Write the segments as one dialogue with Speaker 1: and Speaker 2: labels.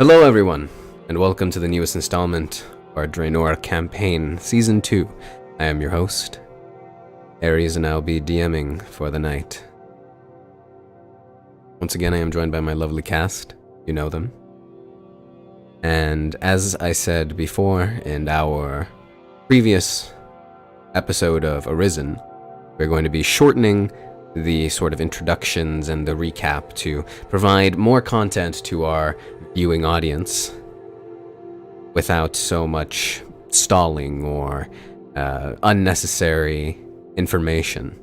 Speaker 1: Hello everyone, and welcome to the newest installment of our Draenora campaign, Season 2. I am your host, Aries, and I'll be DMing for the night. Once again, I am joined by my lovely cast. You know them. And as I said before in our previous episode of Orizon, we're going to be shortening the sort of introductions and the recap to provide more content to our viewing audience without so much stalling or unnecessary information.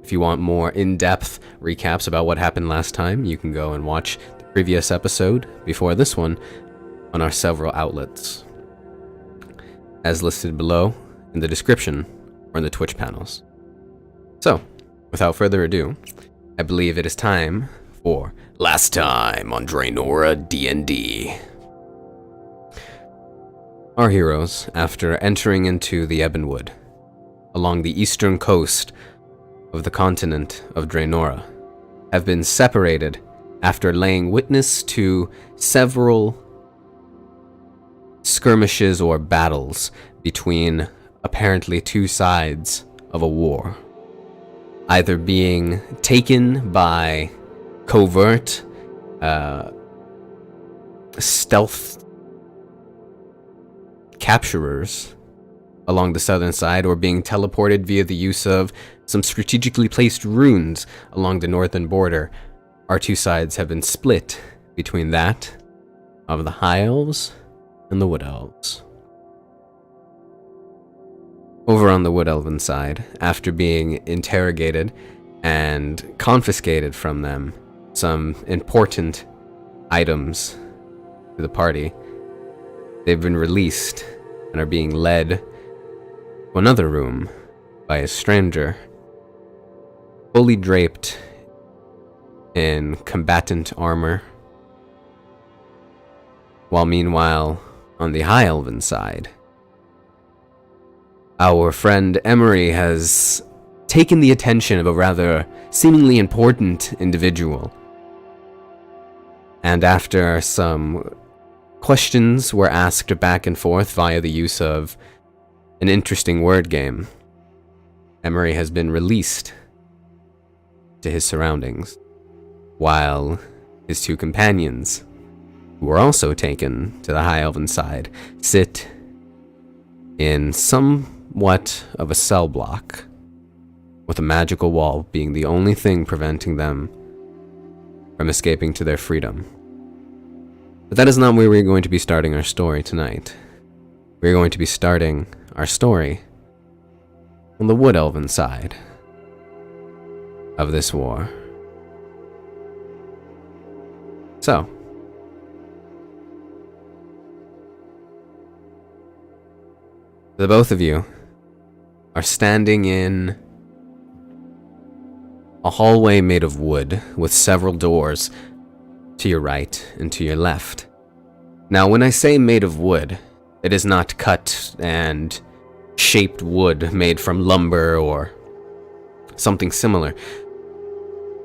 Speaker 1: If you want more in-depth recaps about what happened last time, you can go and watch the previous episode before this one on our several outlets, as listed below in the description or in the Twitch panels. So, without further ado, I believe it is time for Last Time on Draenora D&D. Our heroes, after entering into the Ebonwood, along the eastern coast of the continent of Draenora, have been separated after laying witness to several skirmishes or battles between apparently two sides of a war, either being taken by covert, stealth capturers along the southern side, or being teleported via the use of some strategically placed runes along the northern border. Our two sides have been split between that of the High Elves and the Wood Elves. Over on the Wood Elven side, after being interrogated and confiscated from them some important items to the party, they've been released and are being led to another room by a stranger, fully draped in combatant armor, while meanwhile, on the High Elven side, our friend Emery has taken the attention of a rather seemingly important individual. And after some questions were asked back and forth via the use of an interesting word game, Emery has been released to his surroundings, while his two companions, who were also taken to the High Elven side, sit in somewhat of a cell block, with a magical wall being the only thing preventing them from escaping to their freedom. But that is not where we're going to be starting our story tonight. We're going to be starting our story on the Wood Elven side of this war. So, the both of you are standing in a hallway made of wood with several doors to your right and to your left. Now, when I say made of wood, it is not cut and shaped wood made from lumber or something similar.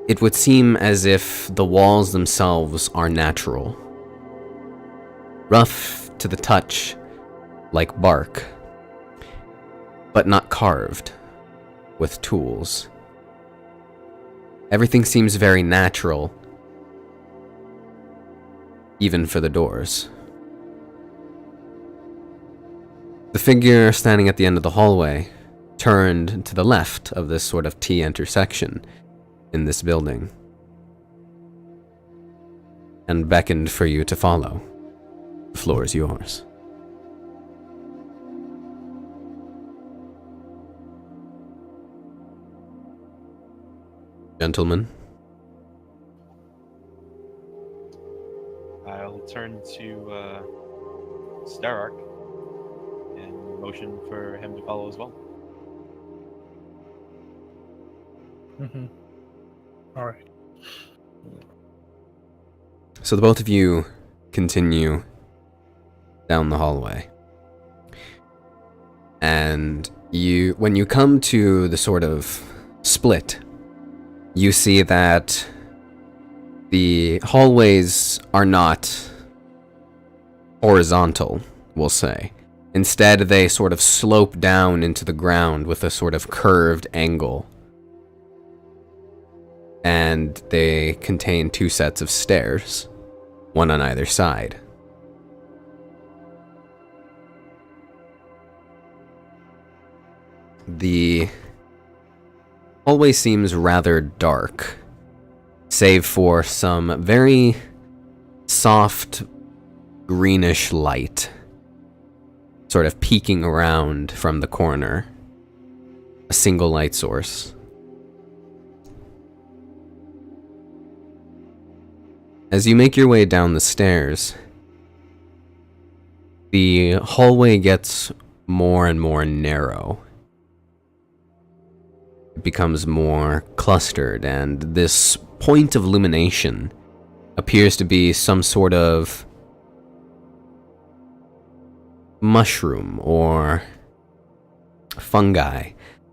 Speaker 1: It would seem as if the walls themselves are natural, rough to the touch, like bark, but not carved with tools. Everything seems very natural, even for the doors. The figure standing at the end of the hallway turned to the left of this sort of T intersection in this building and beckoned for you to follow. The floor is yours. Gentlemen.
Speaker 2: I'll turn to Starark and motion for him to follow as well.
Speaker 3: Mm-hmm. All right.
Speaker 1: So the both of you continue down the hallway. And when you come to the sort of split, you see that the hallways are not horizontal, we'll say. Instead, they sort of slope down into the ground with a sort of curved angle. And they contain 2 sets of stairs, one on either side. The hallway seems rather dark, save for some very soft greenish light sort of peeking around from the corner. A single light source. As you make your way down the stairs, the hallway gets more and more narrow. It becomes more clustered, and this point of illumination appears to be some sort of mushroom or fungi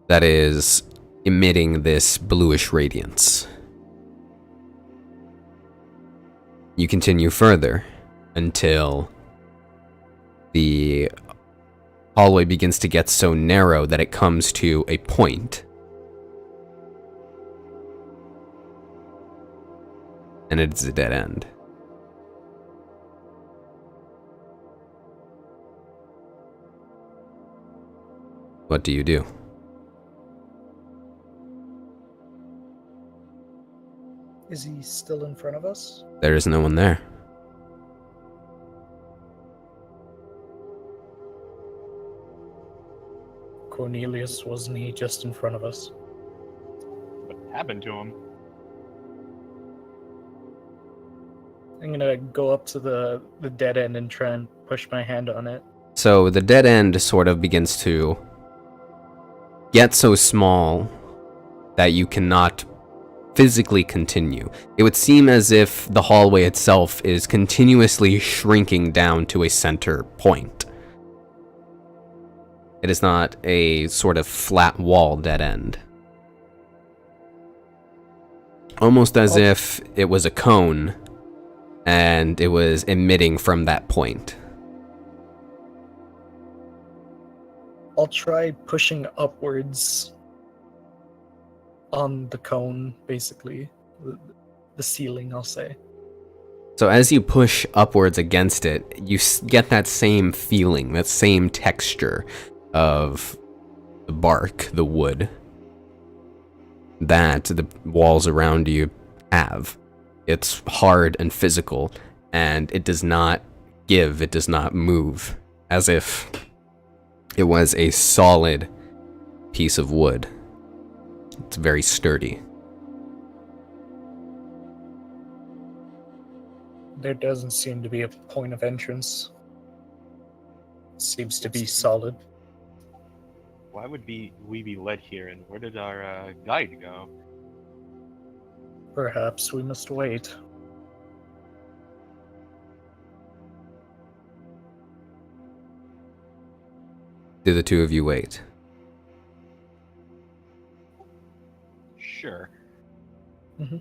Speaker 1: that is emitting this bluish radiance. You continue further until the hallway begins to get so narrow that it comes to a point. And it's a dead end. What do you do?
Speaker 3: Is he still in front of us?
Speaker 1: There is no one there.
Speaker 3: Cornelius, wasn't he just in front of us?
Speaker 2: What happened to him?
Speaker 3: I'm gonna go up to the dead end and try and push my hand on it.
Speaker 1: So the dead end sort of begins to get so small that you cannot physically continue. It would seem as if the hallway itself is continuously shrinking down to a center point. It is not a sort of flat wall dead end. Almost as if it was a cone and it was emitting from that point.
Speaker 3: I'll try pushing upwards on the cone, basically. The ceiling, I'll say.
Speaker 1: So as you push upwards against it, you get that same feeling, that same texture of the bark, the wood, that the walls around you have. It's hard and physical, and it does not give, it does not move, as if it was a solid piece of wood. It's very sturdy.
Speaker 3: There doesn't seem to be a point of entrance. Seems to be solid.
Speaker 2: Why would we be led here, and where did our guide go?
Speaker 3: Perhaps we must wait.
Speaker 1: Do the two of you wait?
Speaker 2: Sure.
Speaker 3: Mm-hmm.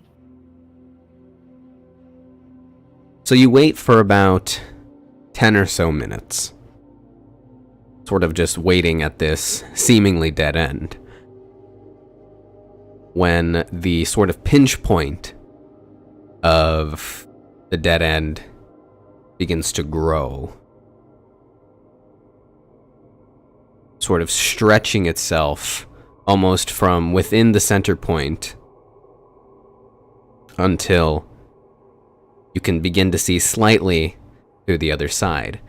Speaker 1: So you wait for about 10 or so minutes, sort of just waiting at this seemingly dead end, when the sort of pinch point of the dead end begins to grow, sort of stretching itself almost from within the center point until you can begin to see slightly through the other side.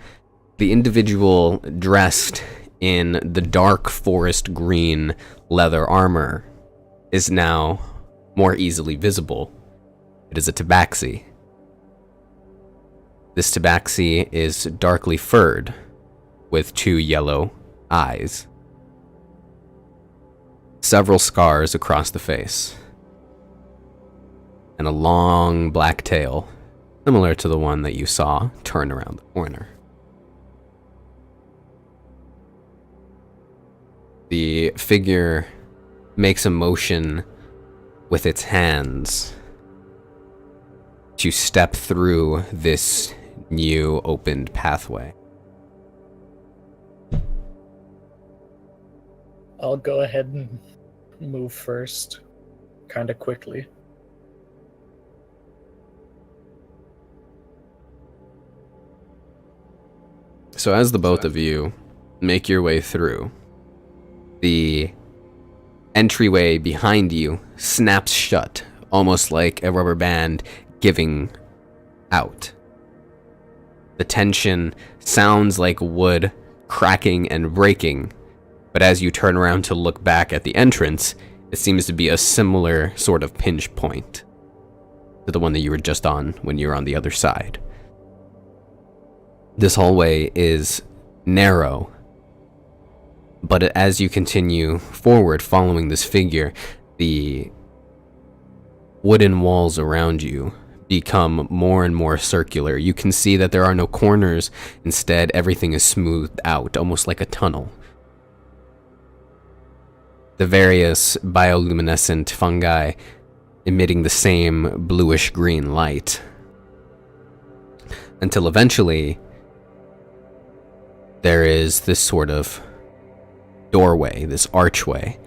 Speaker 1: The individual dressed in the dark forest green leather armor is now more easily visible. It is a tabaxi. This tabaxi is darkly furred with 2 yellow eyes. Several scars across the face, and a long black tail, similar to the one that you saw turn around the corner. The figure makes a motion with its hands to step through this new opened pathway.
Speaker 3: I'll go ahead and move first, kind of quickly.
Speaker 1: So as the both of you make your way through, the entryway behind you snaps shut, almost like a rubber band giving out. The tension sounds like wood cracking and breaking, but as you turn around to look back at the entrance, it seems to be a similar sort of pinch point to the one that you were just on when you were on the other side. This hallway is narrow, but as you continue forward following this figure, the wooden walls around you become more and more circular. You can see that there are no corners. Instead, everything is smoothed out, almost like a tunnel. The various bioluminescent fungi emitting the same bluish-green light. Until eventually, there is this sort of doorway, this archway,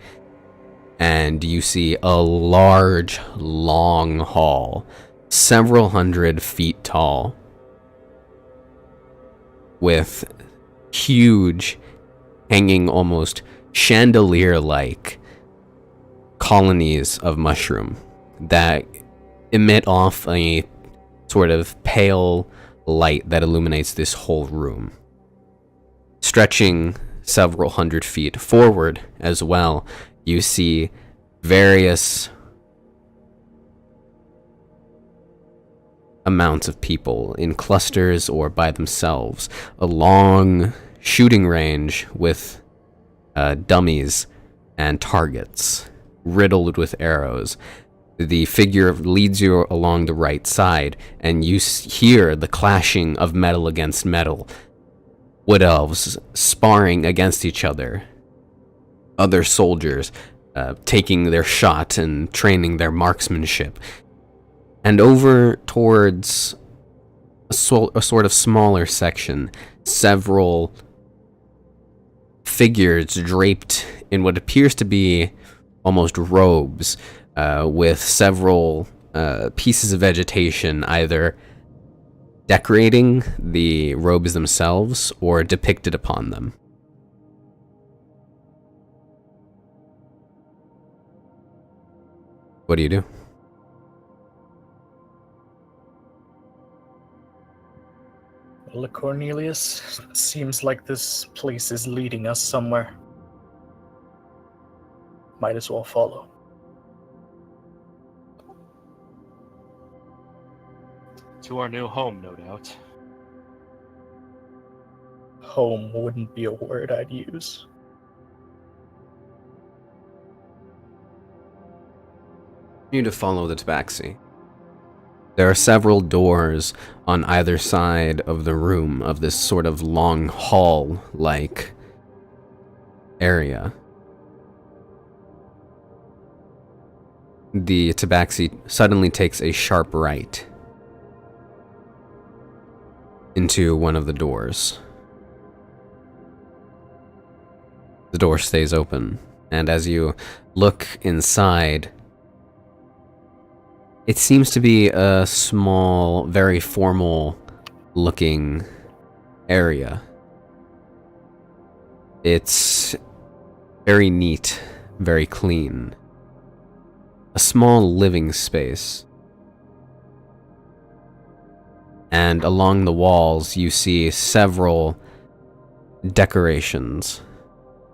Speaker 1: and you see a large, long hall, several 100 feet tall, with huge, hanging almost chandelier-like colonies of mushroom that emit off a sort of pale light that illuminates this whole room. Stretching several 100 feet forward as well, you see various amounts of people in clusters or by themselves. A long shooting range with dummies and targets riddled with arrows. The figure leads you along the right side, and you hear the clashing of metal against metal. Wood elves sparring against each other. Other soldiers taking their shot and training their marksmanship. And over towards a sort of smaller section, several figures draped in what appears to be almost robes, with several pieces of vegetation either decorating the robes themselves or depicted upon them. What do you do?
Speaker 3: Well, Cornelius, seems like this place is leading us somewhere. Might as well follow.
Speaker 2: To our new home, no doubt.
Speaker 3: Home wouldn't be a word I'd use.
Speaker 1: You need to follow the tabaxi. There are several doors on either side of the room of this sort of long hall-like area. The tabaxi suddenly takes a sharp right into one of the doors. The door stays open, and as you look inside, it seems to be a small, very formal-looking area. It's very neat, very clean. A small living space. And along the walls, you see several decorations.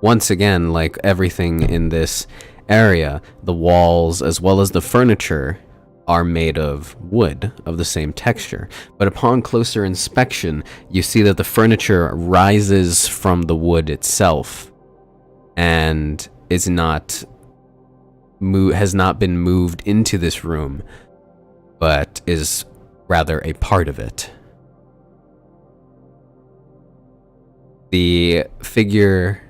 Speaker 1: Once again, like everything in this area, the walls as well as the furniture are made of wood of the same texture. But upon closer inspection, you see that the furniture rises from the wood itself and has not been moved into this room, but is rather a part of it. The figure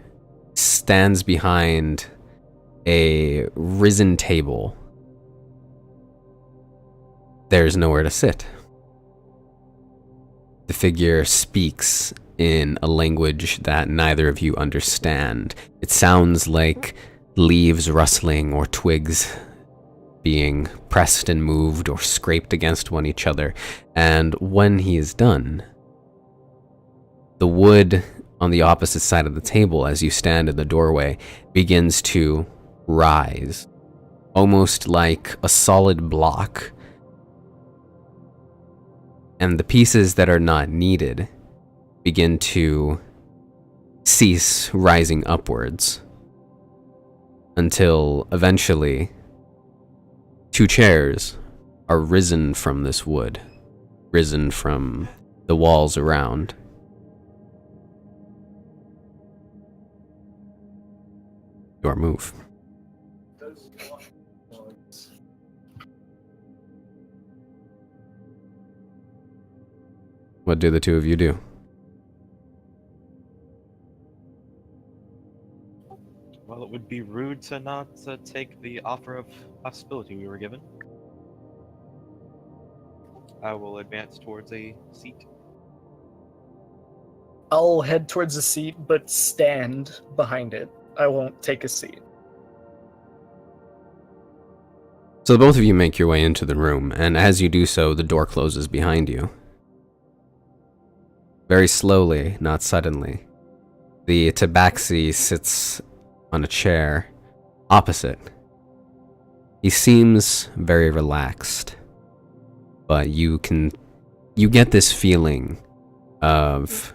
Speaker 1: stands behind a risen table. There's nowhere to sit. The figure speaks in a language that neither of you understand. It sounds like leaves rustling or twigs being pressed and moved or scraped against one each other. And when he is done, the wood on the opposite side of the table, as you stand in the doorway, begins to rise, almost like a solid block. And the pieces that are not needed begin to cease rising upwards, until eventually 2 chairs are risen from this wood, risen from the walls around. Your move. What do the 2 of you do?
Speaker 2: Well, it would be rude to not take the offer of hospitality we were given. I will advance towards a seat.
Speaker 3: I'll head towards the seat, but stand behind it. I won't take a seat.
Speaker 1: So both of you make your way into the room, and as you do so, the door closes behind you. Very slowly, not suddenly, the tabaxi sits on a chair opposite. He seems very relaxed, but you get this feeling of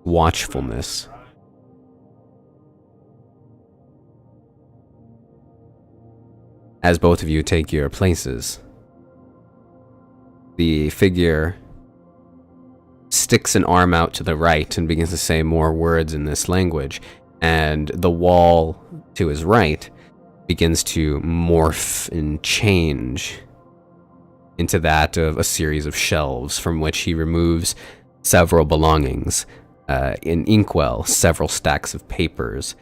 Speaker 1: watchfulness. As both of you take your places, the figure sticks an arm out to the right and begins to say more words in this language, and the wall to his right begins to morph and change into that of a series of shelves from which he removes several belongings, an inkwell, several stacks of papers,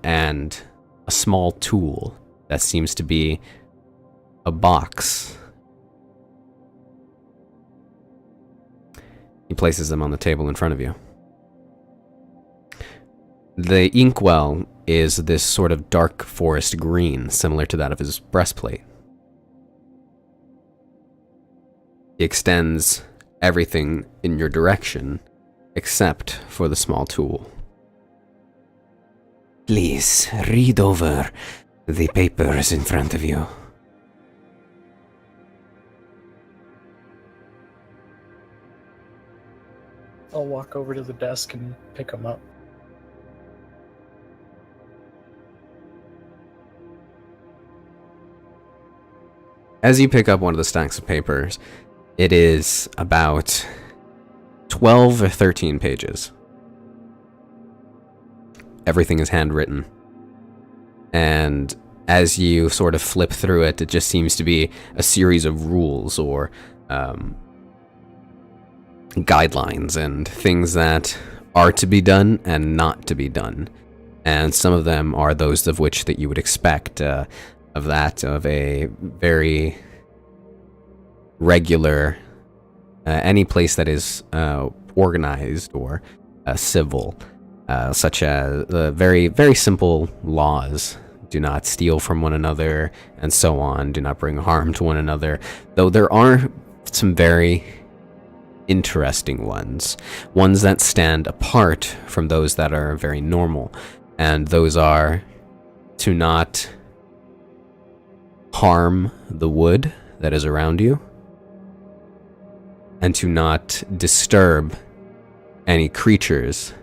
Speaker 1: and a small tool that seems to be a box. He places them on the table in front of you. The inkwell is this sort of dark forest green, similar to that of his breastplate. He extends everything in your direction, except for the small tool. Please, read over the papers in front of you.
Speaker 3: I'll walk over to the desk and pick them up.
Speaker 1: As you pick up one of the stacks of papers, it is about 12 or 13 pages. Everything is handwritten. And as you sort of flip through it, it just seems to be a series of rules or guidelines and things that are to be done and not to be done. And some of them are those of which that you would expect of a very regular, any place that is organized or civil, such as very, very simple laws. Do not steal from one another, and so on. Do not bring harm to one another. Though there are some very interesting ones that stand apart from those that are very normal, and those are to not harm the wood that is around you, and to not disturb any creatures.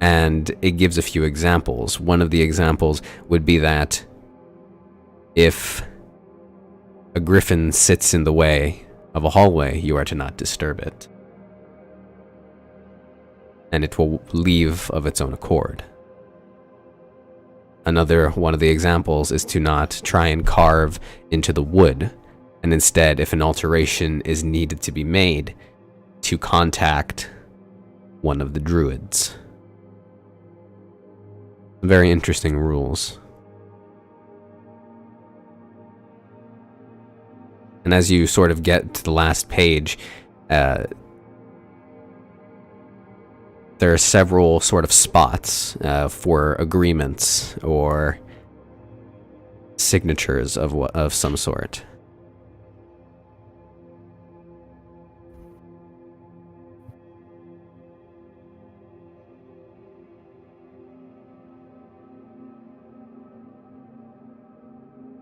Speaker 1: And it gives a few examples. One of the examples would be that if a griffin sits in the way of a hallway, you are to not disturb it, and it will leave of its own accord. Another one of the examples is to not try and carve into the wood, and instead, if an alteration is needed to be made, to contact one of the druids. Very interesting rules. And as you sort of get to the last page, there are several sort of spots for agreements or signatures of some sort.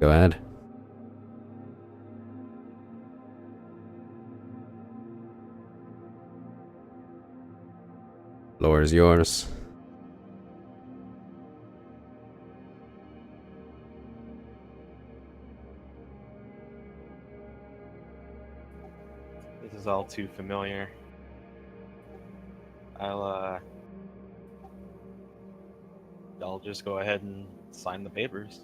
Speaker 1: Go ahead. Floor is yours.
Speaker 2: This is all too familiar. I'll just go ahead and sign the papers.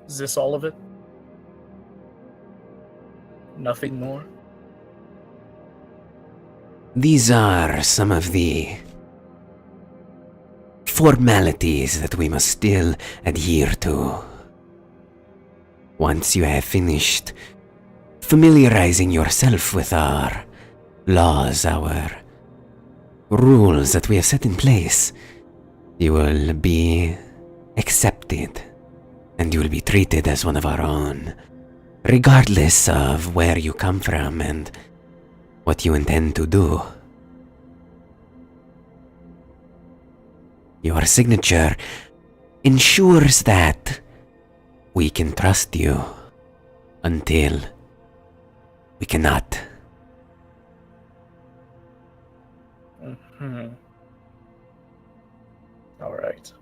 Speaker 3: Is this all of it? Nothing more?
Speaker 4: These are some of the formalities that we must still adhere to. Once you have finished familiarizing yourself with our laws, our rules that we have set in place, you will be accepted and you will be treated as one of our own, regardless of where you come from and what you intend to do. Your signature ensures that we can trust you until we cannot.
Speaker 3: All right.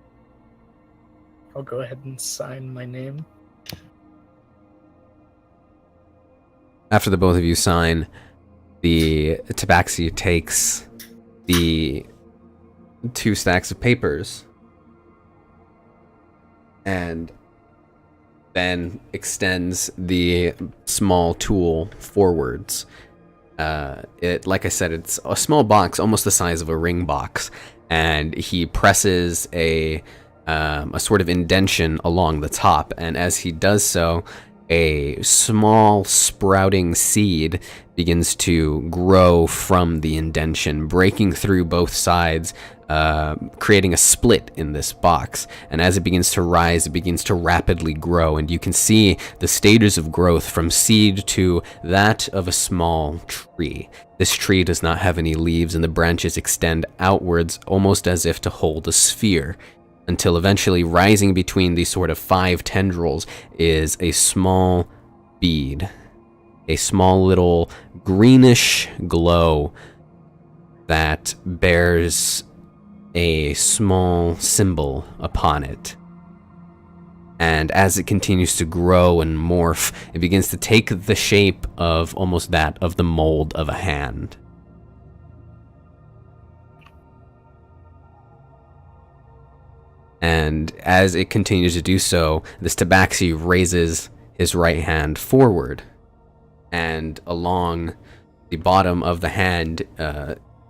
Speaker 3: I'll go ahead and sign my name.
Speaker 1: After the both of you sign, the Tabaxi takes the 2 stacks of papers and then extends the small tool forwards. Like I said, it's a small box, almost the size of a ring box, and he presses a sort of indention along the top, and as he does so, a small sprouting seed begins to grow from the indention, breaking through both sides, creating a split in this box. And as it begins to rise, it begins to rapidly grow, and you can see the stages of growth from seed to that of a small tree. This tree does not have any leaves, and the branches extend outwards almost as if to hold a sphere, until eventually rising between these sort of 5 tendrils is a small bead, a small little greenish glow that bears a small symbol upon it. And as it continues to grow and morph, it begins to take the shape of almost that of the mold of a hand. And as it continues to do so, this Tabaxi raises his right hand forward, and along the bottom of the hand,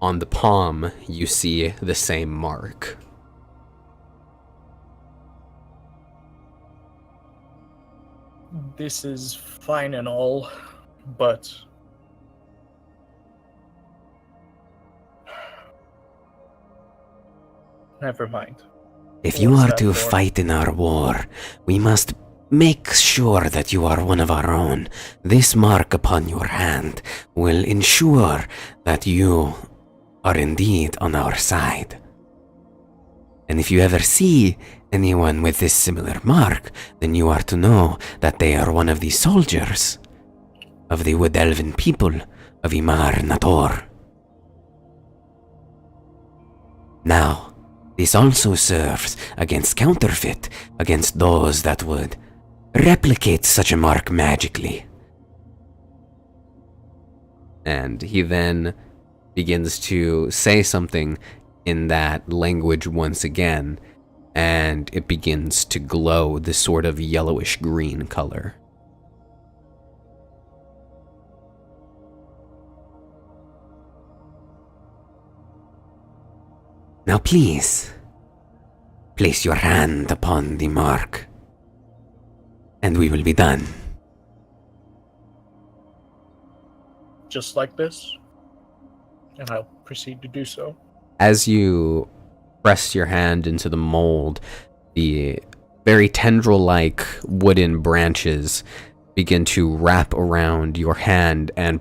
Speaker 1: on the palm, you see the same mark.
Speaker 3: This is fine and all, but never mind.
Speaker 4: If you are to fight in our war, we must make sure that you are one of our own. This mark upon your hand will ensure that you are indeed on our side. And if you ever see anyone with this similar mark, then you are to know that they are one of the soldiers of the Wood Elven people of Imar Nator. Now, this also serves against counterfeit, against those that would replicate such a mark magically.
Speaker 1: And he then begins to say something in that language once again, and it begins to glow this sort of yellowish green color.
Speaker 4: Now please, Place your hand upon the mark, and we will be done.
Speaker 3: Just like this. And I'll proceed to do so.
Speaker 1: As you press your hand into the mold, the very tendril-like wooden branches begin to wrap around your hand and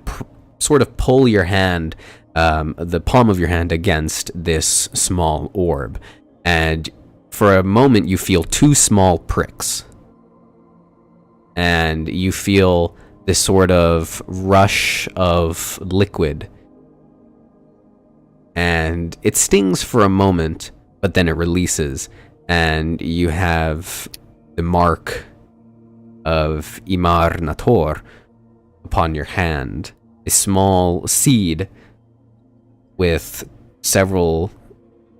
Speaker 1: sort of pull your hand, the palm of your hand, against this small orb. And for a moment, you feel two small pricks. And you feel this sort of rush of liquid. And it stings for a moment, but then it releases. And you have the mark of Imar Nator upon your hand. A small seed with several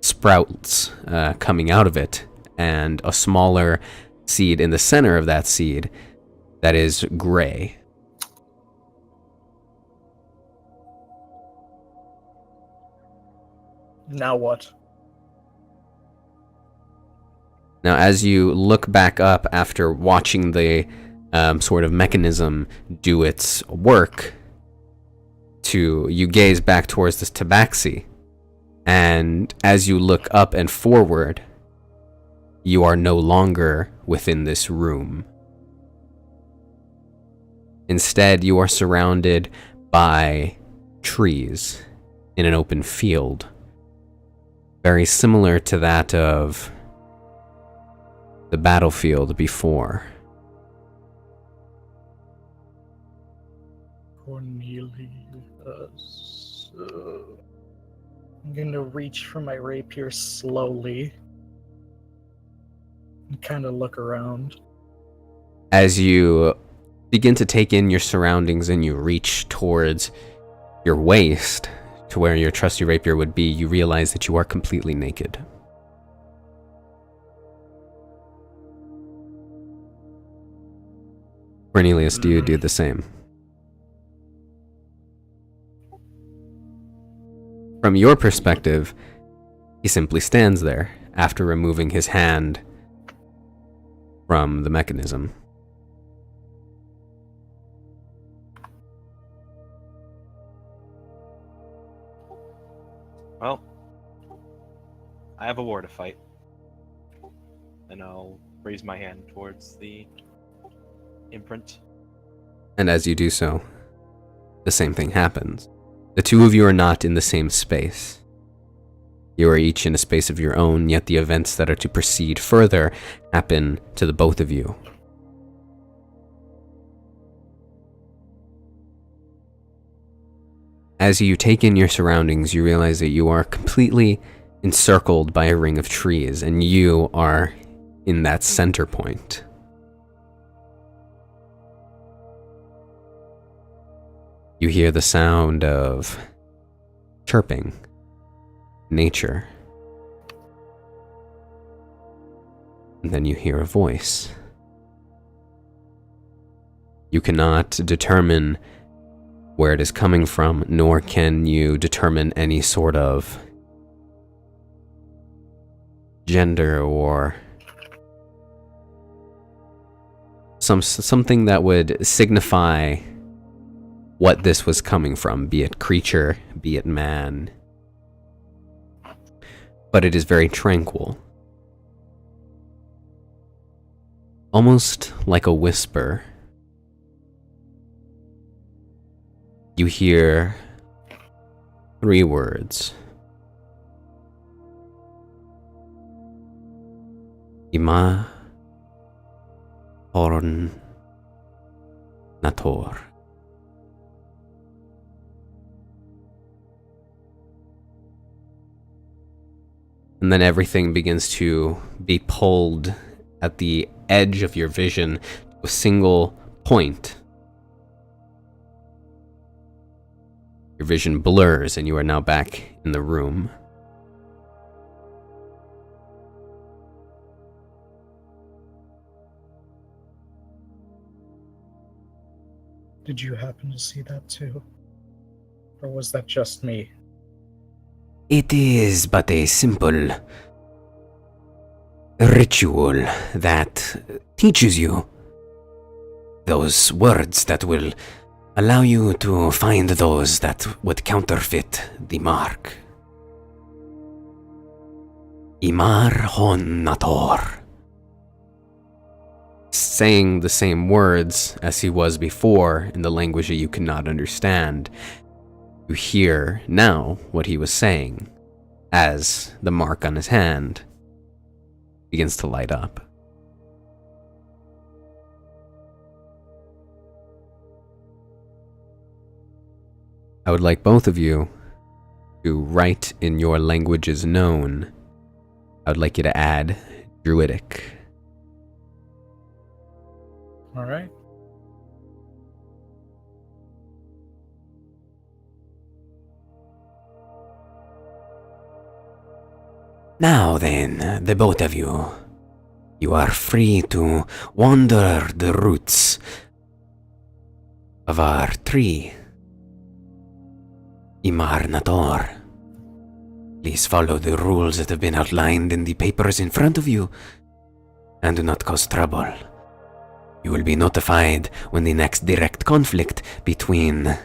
Speaker 1: sprouts coming out of it, and a smaller seed in the center of that seed that is gray.
Speaker 3: Now what?
Speaker 1: Now, as you look back up after watching the sort of mechanism do its work, you gaze back towards this tabaxi, and as you look up and forward, you are no longer within this room. Instead, you are surrounded by trees in an open field, very similar to that of the battlefield before.
Speaker 3: Cornelius. I'm going to reach for my rapier slowly and kind of look around.
Speaker 1: As you begin to take in your surroundings and you reach towards your waist to where your trusty rapier would be, you realize that you are completely naked. Cornelius, do you do the same? From your perspective, he simply stands there after removing his hand from the mechanism.
Speaker 2: Well, I have a war to fight. And I'll raise my hand towards the imprint.
Speaker 1: And as you do so, the same thing happens. The two of you are not in the same space. You are each in a space of your own, yet the events that are to proceed further happen to the both of you. As you take in your surroundings, you realize that you are completely encircled by a ring of trees, and you are in that center point. You hear the sound of chirping, nature. And then you hear a voice. You cannot determine where it is coming from, nor can you determine any sort of gender or something that would signify what this was coming from, be it creature, be it man. But it is very tranquil. Almost like a whisper. You hear 3 words. Ima Horn Nator. And then everything begins to be pulled at the edge of your vision to a single point. Your vision blurs and you are now back in the room.
Speaker 3: Did you happen to see that too? Or was that just me?
Speaker 4: It is but a simple ritual that teaches you those words that will allow you to find those that would counterfeit the mark. Imar hon nator.
Speaker 1: Saying the same words as he was before in the language that you could not understand, you hear now what he was saying as the mark on his hand begins to light up. I would like both of you to write in your languages known. I would like you to add Druidic.
Speaker 3: All right.
Speaker 4: Now then, the both of you. You are free to wander the roots of our tree. Imar Nator. Please follow the rules that have been outlined in the papers in front of you, and do not cause trouble. You will be notified when the next direct conflict between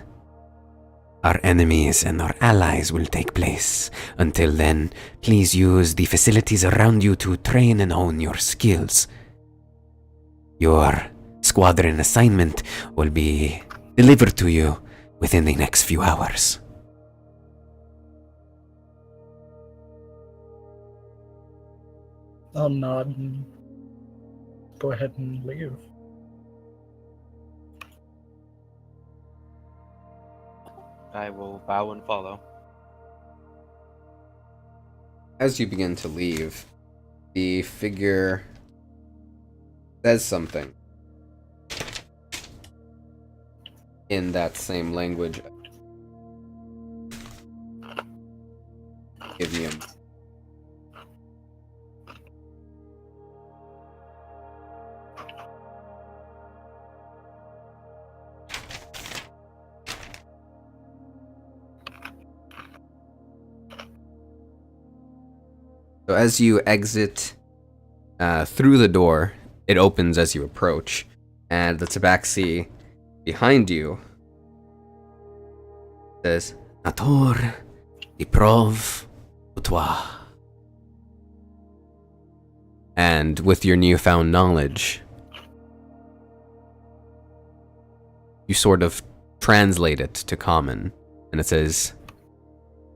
Speaker 4: our enemies and our allies will take place. Until then, please use the facilities around you to train and hone your skills. Your squadron assignment will be delivered to you within the next few hours.
Speaker 3: I'll nod and go ahead and leave.
Speaker 2: I will bow and follow.
Speaker 1: As you begin to leave, the figure says something in that same language. Give me a... So as you exit through the door, it opens as you approach, and the tabaxi behind you says,
Speaker 4: Nator, iprov, utwa.
Speaker 1: and with your newfound knowledge, you sort of translate it to common, and it says,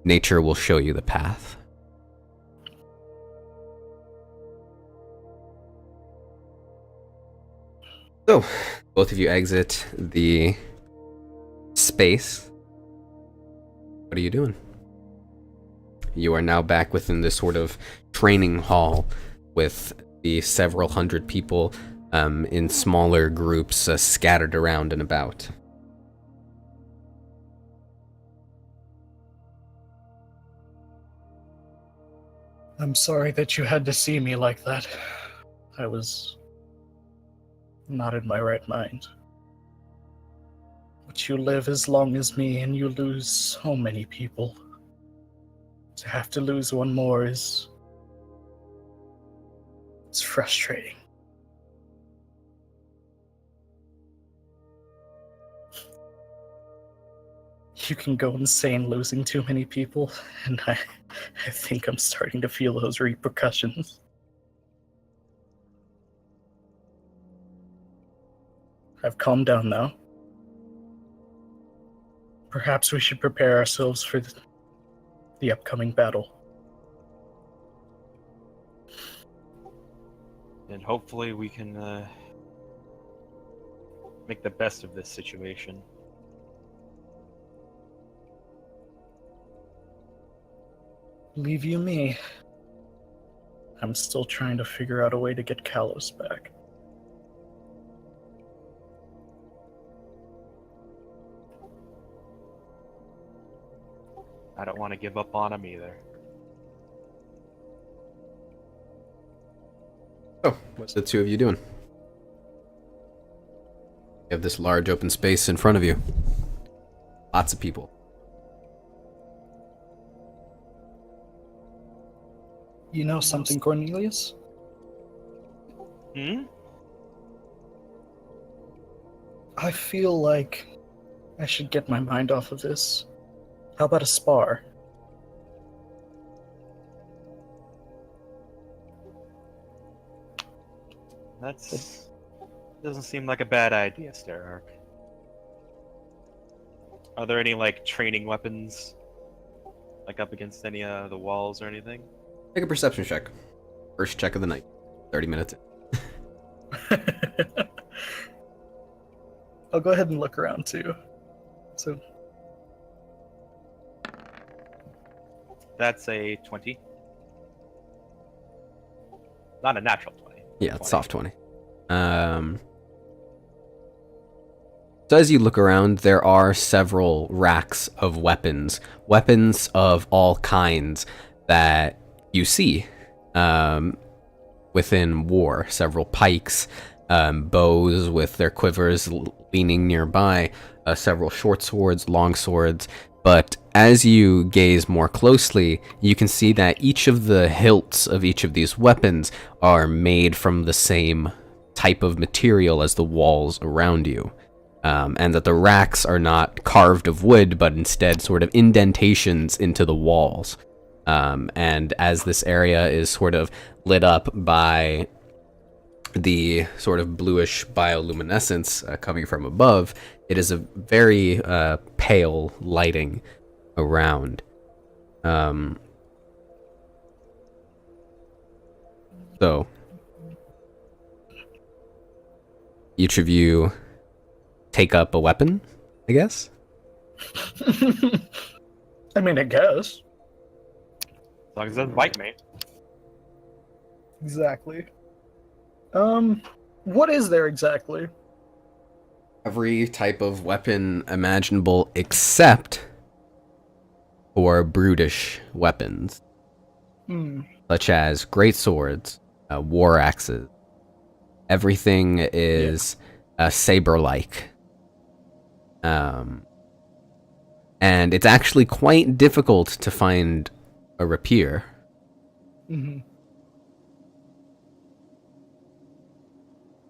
Speaker 1: nature will show you the path. So, both of you exit the space. What are you doing? You are now back within this sort of training hall with the several hundred people in smaller groups scattered around and about.
Speaker 3: I'm sorry that you had to see me like that. I was not in my right mind. But you live as long as me, and you lose so many people. To have to lose one more it's frustrating. You can go insane losing too many people, and I think I'm starting to feel those repercussions. I've calmed down now. Perhaps we should prepare ourselves for the upcoming battle.
Speaker 2: And hopefully we can make the best of this situation.
Speaker 3: Leave you me. I'm still trying to figure out a way to get Kalos back.
Speaker 2: I don't want to give up on him either.
Speaker 1: Oh, what's the two of you doing? You have this large open space in front of you. Lots of people.
Speaker 3: You know something, Cornelius?
Speaker 2: Hmm?
Speaker 3: I feel like I should get my mind off of this. How about a spar?
Speaker 2: That's doesn't seem like a bad idea, Starark. Are there any like training weapons, like up against any of the walls or anything?
Speaker 1: Make a perception check. First check of the night. 30 minutes in.
Speaker 3: I'll go ahead and look around too. So
Speaker 2: That's a 20. Not a natural 20.
Speaker 1: Yeah, it's soft 20. So as you look around, there are several racks of weapons of all kinds that you see within war. Several pikes, bows with their quivers leaning nearby, several short swords, long swords. But as you gaze more closely, you can see that each of the hilts of each of these weapons are made from the same type of material as the walls around you. And that the racks are not carved of wood, but instead sort of indentations into the walls. And as this area is sort of lit up by the sort of bluish bioluminescence coming from above, it is a very pale lighting around. So, each of you take up a weapon, I guess?
Speaker 3: I mean, I guess.
Speaker 2: As long as it doesn't bite me.
Speaker 3: Exactly. What is there exactly?
Speaker 1: Every type of weapon imaginable except for brutish weapons, such as great swords, war axes. Everything is saber-like. And it's actually quite difficult to find a rapier.
Speaker 3: Mm-hmm.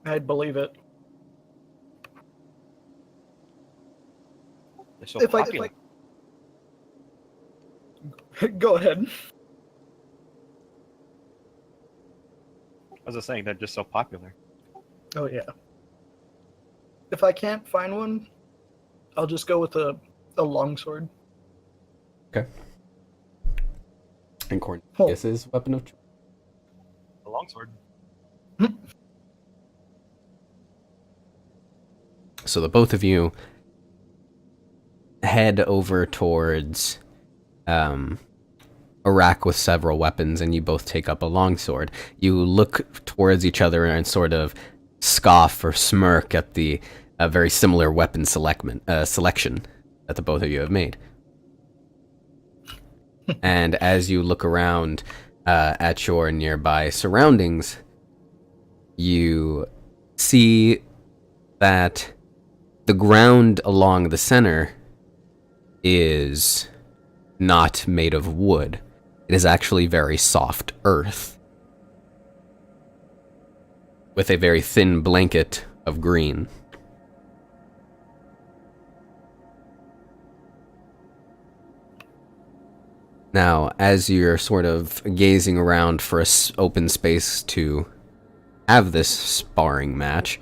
Speaker 3: I'd believe it.
Speaker 2: They're so
Speaker 3: If
Speaker 2: popular.
Speaker 3: Go ahead.
Speaker 2: I was just saying, they're just so popular.
Speaker 3: Oh yeah. If I can't find one, I'll just go with a longsword.
Speaker 1: Okay. And Cornelius' weapon of choice.
Speaker 2: A longsword.
Speaker 1: So the both of you head over towards a rack with several weapons, and you both take up a longsword. You look towards each other and sort of scoff or smirk at the very similar weapon selection that the both of you have made. And as you look around at your nearby surroundings, you see that the ground along the center is not made of wood. It is actually very soft earth, with a very thin blanket of green. Now, as you're sort of gazing around for an open space to have this sparring match,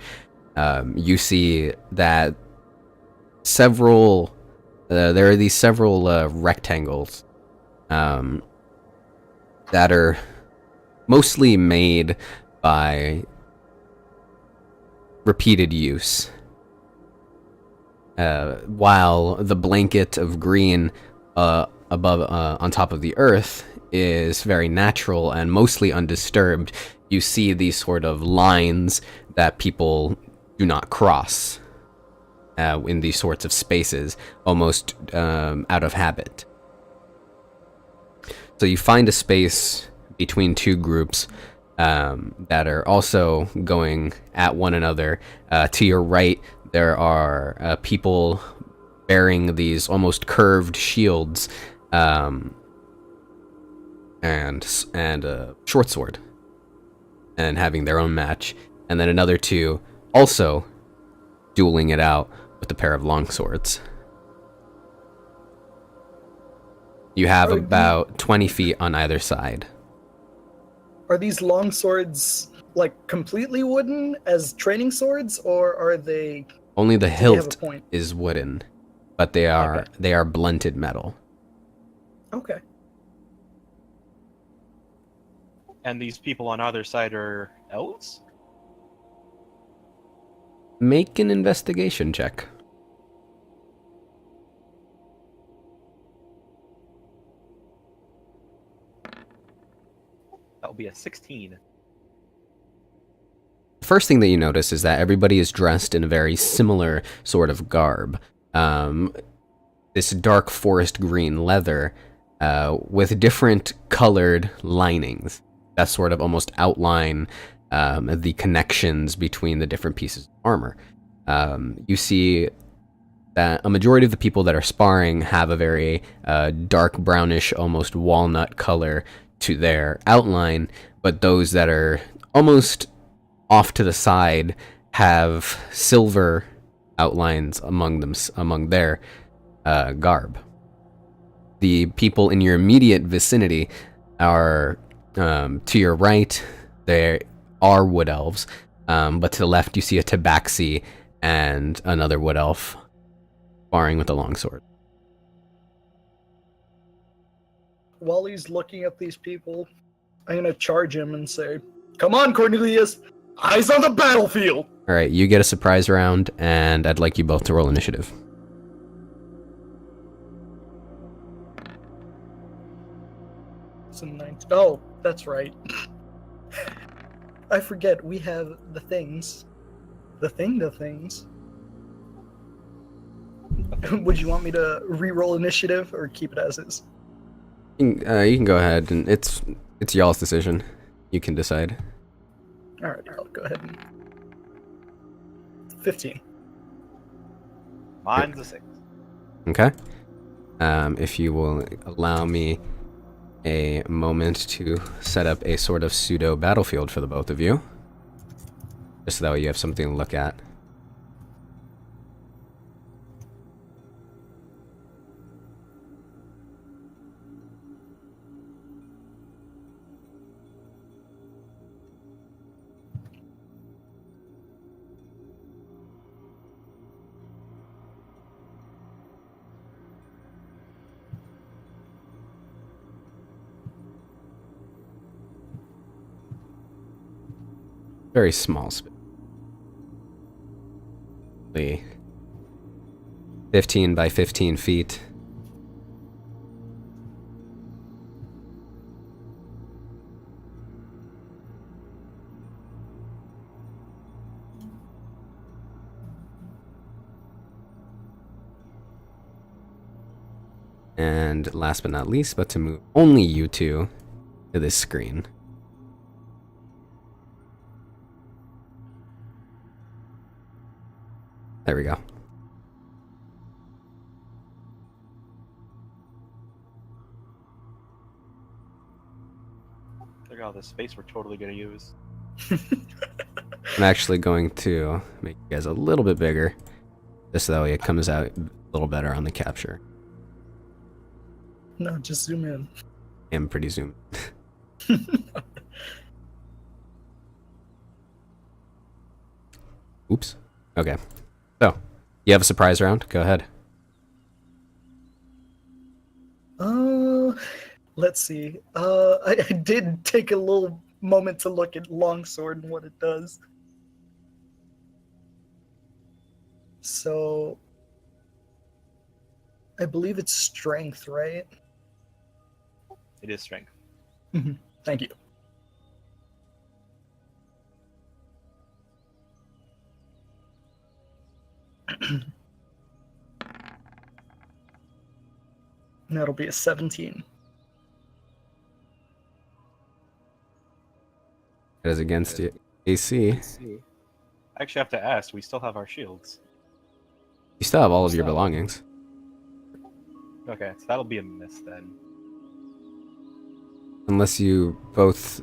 Speaker 1: you see that there are these several rectangles that are mostly made by repeated use, while the blanket of green above on top of the earth is very natural and mostly undisturbed. You see these sort of lines that people do not cross in these sorts of spaces, almost out of habit. So you find a space between two groups that are also going at one another. To your right, there are people bearing these almost curved shields and a short sword, and having their own match. and then another 2 also dueling it out with a pair of longswords. You have about 20 feet on either side.
Speaker 3: Are these long swords like completely wooden as training swords, or are they?
Speaker 1: Only the
Speaker 3: Do they have a
Speaker 1: hilt
Speaker 3: point?
Speaker 1: is wooden, but they are blunted metal.
Speaker 3: Okay.
Speaker 2: And these people on either side are elves?
Speaker 1: Make an investigation check.
Speaker 2: That'll be a 16.
Speaker 1: The first thing that you notice is that everybody is dressed in a very similar sort of garb. This dark forest green leather with different colored linings that sort of almost outline the connections between the different pieces of armor. You see that a majority of the people that are sparring have a very dark brownish, almost walnut color to their outline, but those that are almost off to the side have silver outlines among their garb. The people in your immediate vicinity are to your right. They are wood elves, but to the left you see a tabaxi and another wood elf sparring with a longsword.
Speaker 3: While he's looking at these people, I'm gonna charge him and say, "Come on, Cornelius! Eyes on the battlefield!"
Speaker 1: All right, you get a surprise round, and I'd like you both to roll initiative.
Speaker 3: It's a 19. Oh, that's right. I forget, we have the things. The things. Would you want me to re-roll initiative or keep it as is?
Speaker 1: You can go ahead, and it's y'all's decision. You can decide.
Speaker 3: Alright, I'll go ahead and... 15.
Speaker 2: Mine's a 6.
Speaker 1: Okay. If you will allow me a moment to set up a sort of pseudo battlefield for the both of you, just so that way you have something to look at. Very small space. 15 by 15 feet. And last but not least, but to move only you two to this screen. There we go.
Speaker 2: Look at all this space we're totally gonna use.
Speaker 1: I'm actually going to make you guys a little bit bigger, just so that way it comes out a little better on the capture.
Speaker 3: No, just zoom in.
Speaker 1: I'm pretty zoomed. Oops. Okay. So, you have a surprise round? Go ahead.
Speaker 3: Let's see. I did take a little moment to look at longsword and what it does. So, I believe it's strength, right?
Speaker 2: It is strength.
Speaker 3: Thank you. That'll be a 17.
Speaker 1: That is against the AC.
Speaker 2: I actually have to ask, we still have our shields.
Speaker 1: You still have all of your belongings.
Speaker 2: Okay, so that'll be a miss then.
Speaker 1: Unless you both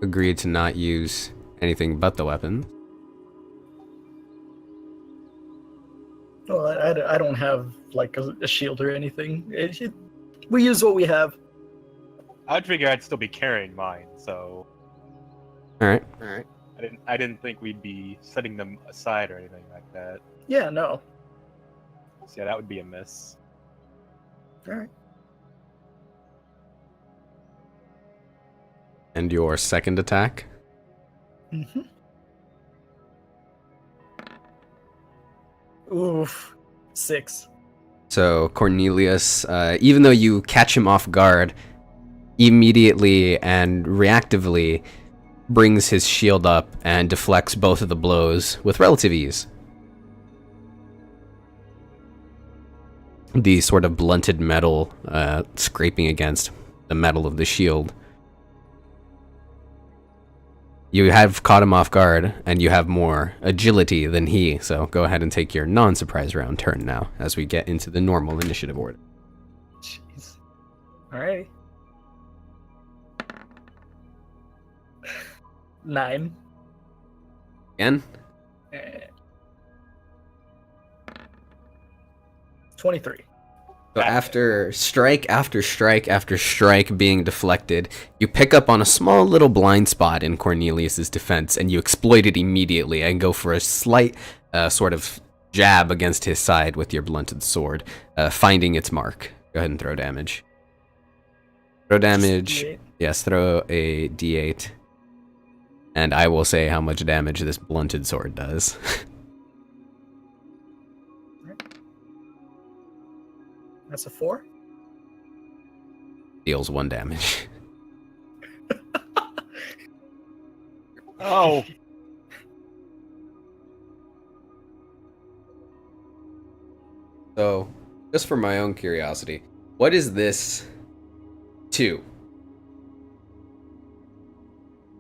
Speaker 1: agreed to not use anything but the weapon.
Speaker 3: Well, I don't have like a shield or anything. We use what we have.
Speaker 2: I'd figure I'd still be carrying mine, so
Speaker 1: All right.
Speaker 2: I didn't think we'd be setting them aside or anything like that.
Speaker 3: Yeah, no.
Speaker 2: So yeah, that would be a miss.
Speaker 3: All right.
Speaker 1: And your second attack?
Speaker 3: Mm-hmm. Oof. 6.
Speaker 1: So Cornelius, even though you catch him off guard, immediately and reactively brings his shield up and deflects both of the blows with relative ease. The sort of blunted metal scraping against the metal of the shield. You have caught him off guard, and you have more agility than he, so go ahead and take your non-surprise round turn now, as we get into the normal initiative order.
Speaker 3: Jeez. Alright. 9.
Speaker 1: Again?
Speaker 3: 23.
Speaker 1: So after strike after strike after strike being deflected, you pick up on a small little blind spot in Cornelius's defense, and you exploit it immediately and go for a slight sort of jab against his side with your blunted sword, finding its mark. Go ahead and throw damage. Throw damage.
Speaker 3: D8.
Speaker 1: Yes, throw a d8. And I will say how much damage this blunted sword does.
Speaker 3: That's a 4.
Speaker 1: Deals 1 damage.
Speaker 2: Oh,
Speaker 1: So, just for my own curiosity, what is this 2?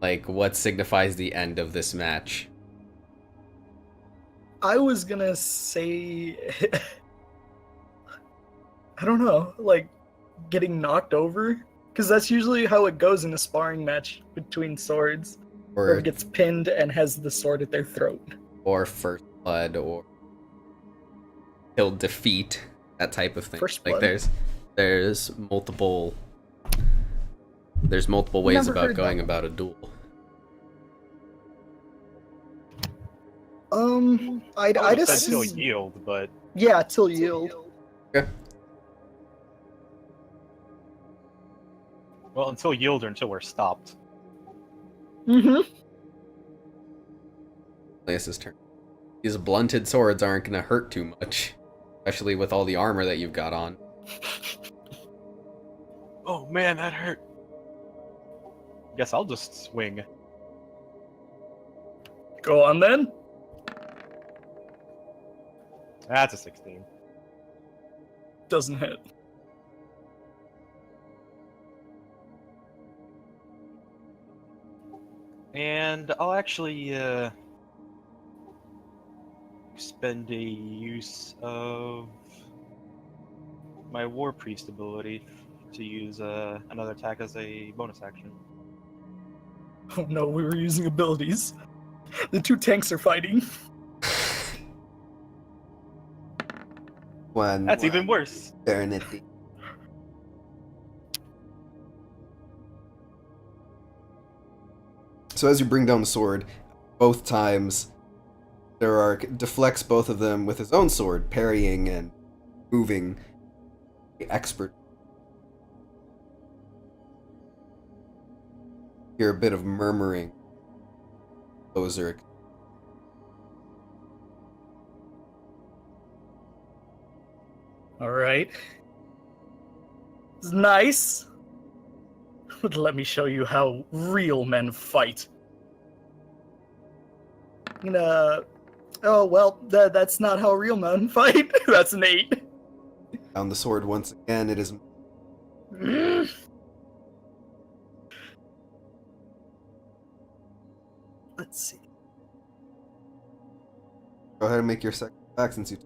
Speaker 1: Like, what signifies the end of this match?
Speaker 3: I was gonna say... I don't know, like, getting knocked over? Because that's usually how it goes in a sparring match between swords. Whoever
Speaker 1: Or
Speaker 3: gets pinned and has the sword at their throat.
Speaker 1: first blood, or he'll defeat, that type of thing.
Speaker 3: First
Speaker 1: Like
Speaker 3: blood.
Speaker 1: there's multiple ways
Speaker 3: Never
Speaker 1: about
Speaker 3: heard
Speaker 1: going
Speaker 3: that.
Speaker 1: about a duel.
Speaker 3: I'd
Speaker 2: I would have said
Speaker 3: assume...
Speaker 2: till yield, but
Speaker 3: Yeah, till yield.
Speaker 1: Okay.
Speaker 2: well, until yield or until we're stopped.
Speaker 3: Mm-hmm.
Speaker 1: Elias's turn. These blunted swords aren't gonna hurt too much, especially with all the armor that you've got on.
Speaker 2: Oh man, that hurt. Guess I'll just swing.
Speaker 3: Go on then.
Speaker 2: That's a 16.
Speaker 3: Doesn't hit.
Speaker 2: And I'll actually spend a use of my War Priest ability to use another attack as a bonus action.
Speaker 3: Oh no, we were using abilities. The 2 tanks are fighting.
Speaker 2: That's even worse.
Speaker 1: Eternity. So as you bring down the sword, both times deflects both of them with his own sword, parrying and moving. Expert. Hear a bit of murmuring. Those are
Speaker 3: Alright. It's nice. Let me show you how real men fight. Oh, well, that's not how real men fight. That's an 8.
Speaker 1: down the sword once again. It is
Speaker 3: Let's see.
Speaker 1: go ahead and make your second attack since you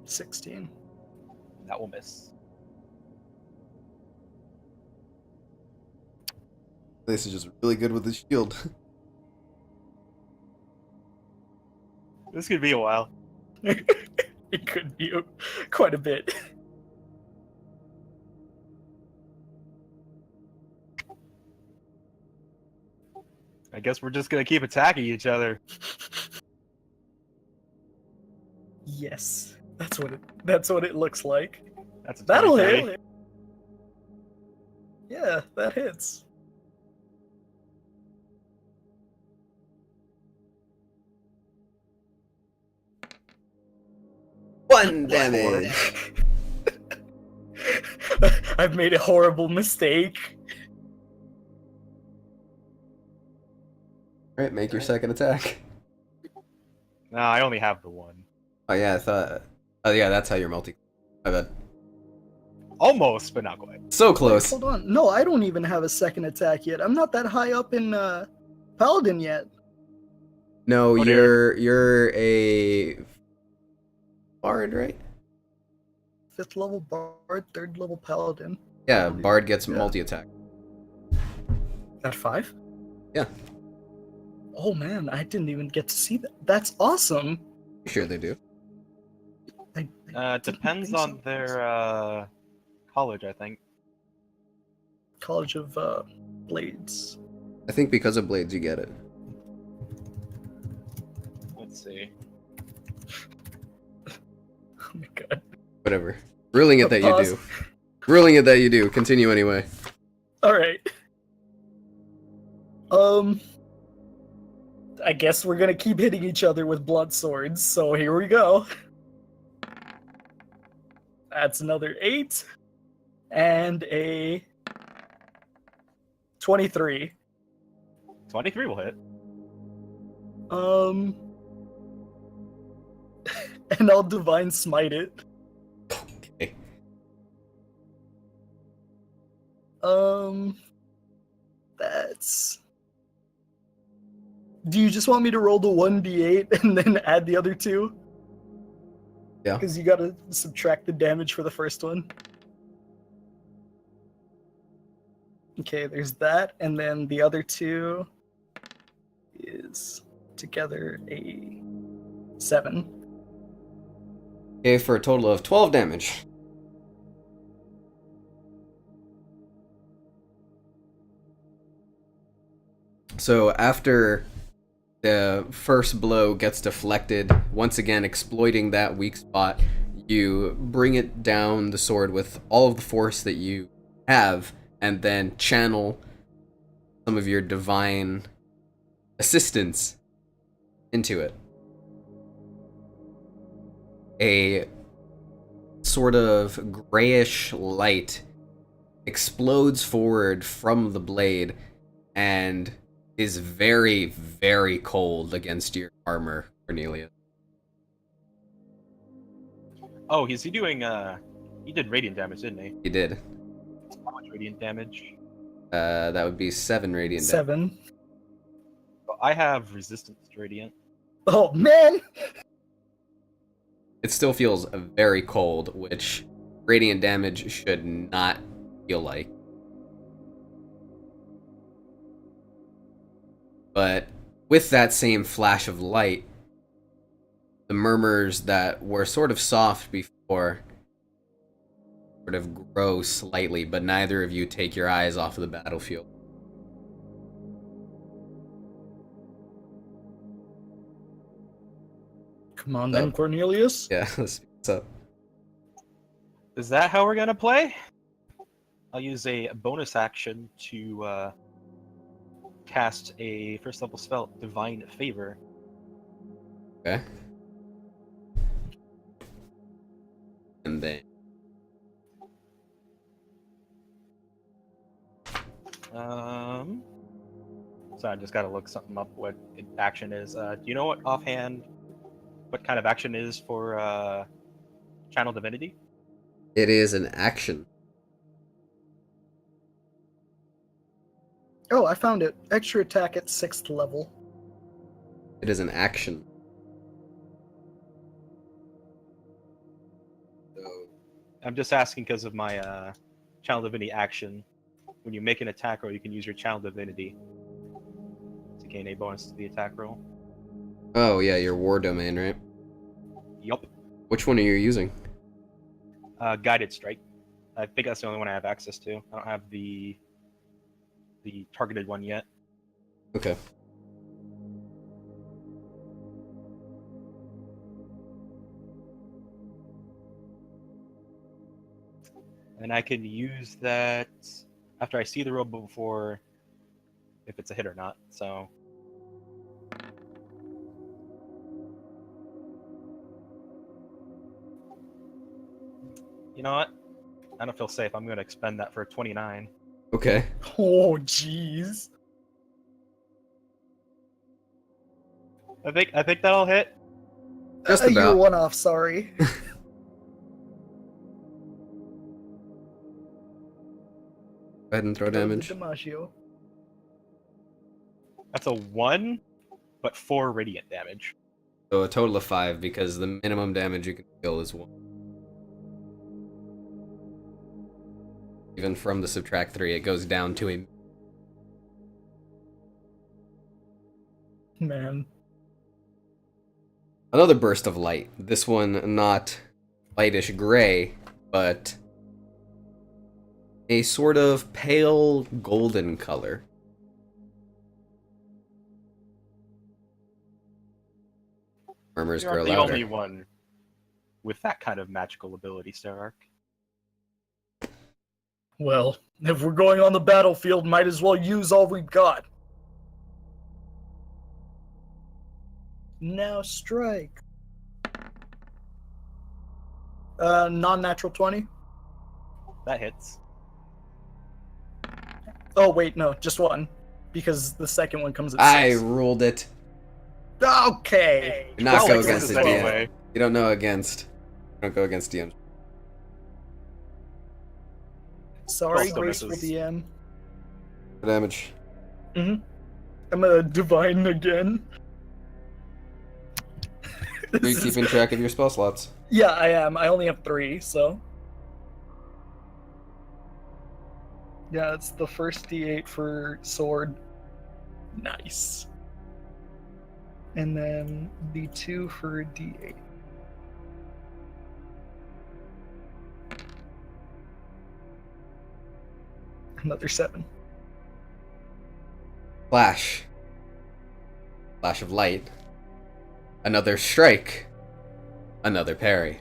Speaker 3: 16.
Speaker 2: That will miss.
Speaker 1: This is just really good with his shield.
Speaker 2: This could be a while.
Speaker 3: It could be quite a bit.
Speaker 2: I guess we're just gonna keep attacking each other.
Speaker 3: Yes, that's what it looks like.
Speaker 2: That's a
Speaker 3: That'll
Speaker 2: 23.
Speaker 3: hit. Yeah, that hits.
Speaker 1: One damage.
Speaker 3: I've made a horrible mistake.
Speaker 1: Alright, make your second attack.
Speaker 2: No, I only have the one.
Speaker 1: Oh yeah, I thought... Oh yeah, that's how you're multi... My bad.
Speaker 2: Almost, but not quite.
Speaker 1: So close.
Speaker 3: Hold on. No, I don't even have a second attack yet. I'm not that high up in Paladin yet.
Speaker 1: No,
Speaker 2: Oh,
Speaker 1: you're a... Bard, right?
Speaker 3: 5th level Bard, 3rd level Paladin.
Speaker 1: Yeah, Bard gets multi-attack.
Speaker 3: At 5?
Speaker 1: Yeah.
Speaker 3: Oh man, I didn't even get to see that. That's awesome.
Speaker 1: Sure they do.
Speaker 3: I
Speaker 2: It depends
Speaker 3: think so.
Speaker 2: on their college, I think.
Speaker 3: College of Blades.
Speaker 1: I think because of Blades you get it.
Speaker 2: Let's see.
Speaker 3: Oh my god.
Speaker 1: Whatever. Ruling it that you
Speaker 3: Pause.
Speaker 1: do. Ruling it that you do. Continue anyway.
Speaker 3: Alright. I guess we're gonna keep hitting each other with blood swords, so here we go. That's another 8. And a 23.
Speaker 2: 23 will hit.
Speaker 3: And I'll Divine Smite it.
Speaker 1: Okay.
Speaker 3: That's... Do you just want me to roll the 1d8 and then add the other 2?
Speaker 1: Yeah.
Speaker 3: Because you gotta subtract the damage for the first one. Okay, there's that, and then the other 2 is together a 7.
Speaker 1: Okay, for a total of 12 damage. So after the first blow gets deflected, once again exploiting that weak spot, you bring it down the sword with all of the force that you have, and then channel some of your divine assistance into it. A sort of grayish light explodes forward from the blade and is very, very cold against your armor, Cornelius.
Speaker 2: Oh, is he doing, he did radiant damage, didn't he?
Speaker 1: You did.
Speaker 2: How much radiant damage?
Speaker 1: That would be 7 radiant damage.
Speaker 3: 7.
Speaker 2: Oh, I have resistance to radiant.
Speaker 3: Oh, man!
Speaker 1: It still feels very cold, which radiant damage should not feel like. But with that same flash of light, the murmurs that were sort of soft before sort of grow slightly, but neither of you take your eyes off of the battlefield.
Speaker 3: Come on then, Cornelius.
Speaker 1: Yeah, what's up?
Speaker 2: Is that how we're gonna play? I'll use a bonus action to cast a first level spell, Divine Favor.
Speaker 1: Okay. And then
Speaker 2: So I just gotta look something up what action is. Do you know what offhand what kind of action is for Channel Divinity?
Speaker 1: it is an action.
Speaker 3: Oh, I found it. Extra attack at 6th level.
Speaker 1: It is an action.
Speaker 2: So I'm just asking because of my Channel Divinity action. When you make an attack roll, you can use your Channel Divinity to gain a bonus to the attack roll.
Speaker 1: Oh, yeah, your war domain, right?
Speaker 2: Yup.
Speaker 1: Which one are you using?
Speaker 2: Guided Strike. I think that's the only one I have access to. I don't have the targeted one yet.
Speaker 1: Okay.
Speaker 2: And I can use that after I see the roll before if it's a hit or not. So you know what? I don't feel safe. I'm going to expend that for a 29.
Speaker 1: Okay.
Speaker 3: Oh, jeez.
Speaker 2: I think that'll hit.
Speaker 1: Just
Speaker 3: You're
Speaker 1: about.
Speaker 3: one off, sorry.
Speaker 1: Go ahead and throw damage.
Speaker 3: DiMaggio.
Speaker 2: That's a 1, but 4 radiant damage.
Speaker 1: So a total of 5, because the minimum damage you can deal is 1. Even from the subtract 3, it goes down to a...
Speaker 3: Man.
Speaker 1: Another burst of light. This one not lightish gray, but a sort of pale golden color. Murmurs
Speaker 2: You're
Speaker 1: grow
Speaker 2: the
Speaker 1: louder.
Speaker 2: only one with that kind of magical ability, Starark.
Speaker 3: Well, if we're going on the battlefield, might as well use all we've got. Now strike. Non-natural 20.
Speaker 2: That hits.
Speaker 3: Oh, wait, no, just one. Because the second one comes at
Speaker 1: I
Speaker 3: 6.
Speaker 1: ruled it.
Speaker 3: Okay.
Speaker 1: Do not
Speaker 2: Well,
Speaker 1: go
Speaker 2: it
Speaker 1: against the
Speaker 2: misses
Speaker 1: DM.
Speaker 2: anyway.
Speaker 1: You don't know against. Don't go against DMs.
Speaker 3: Sorry,
Speaker 2: Still
Speaker 3: graceful
Speaker 2: misses.
Speaker 3: DM.
Speaker 1: Damage.
Speaker 3: I'm a divine again.
Speaker 1: Are you keeping track of your spell slots?
Speaker 3: Yeah, I am. I only have 3, so. Yeah, it's the first D8 for sword. Nice. And then the 2 for D8. Another 7.
Speaker 1: Flash. Flash of light. Another strike. Another parry.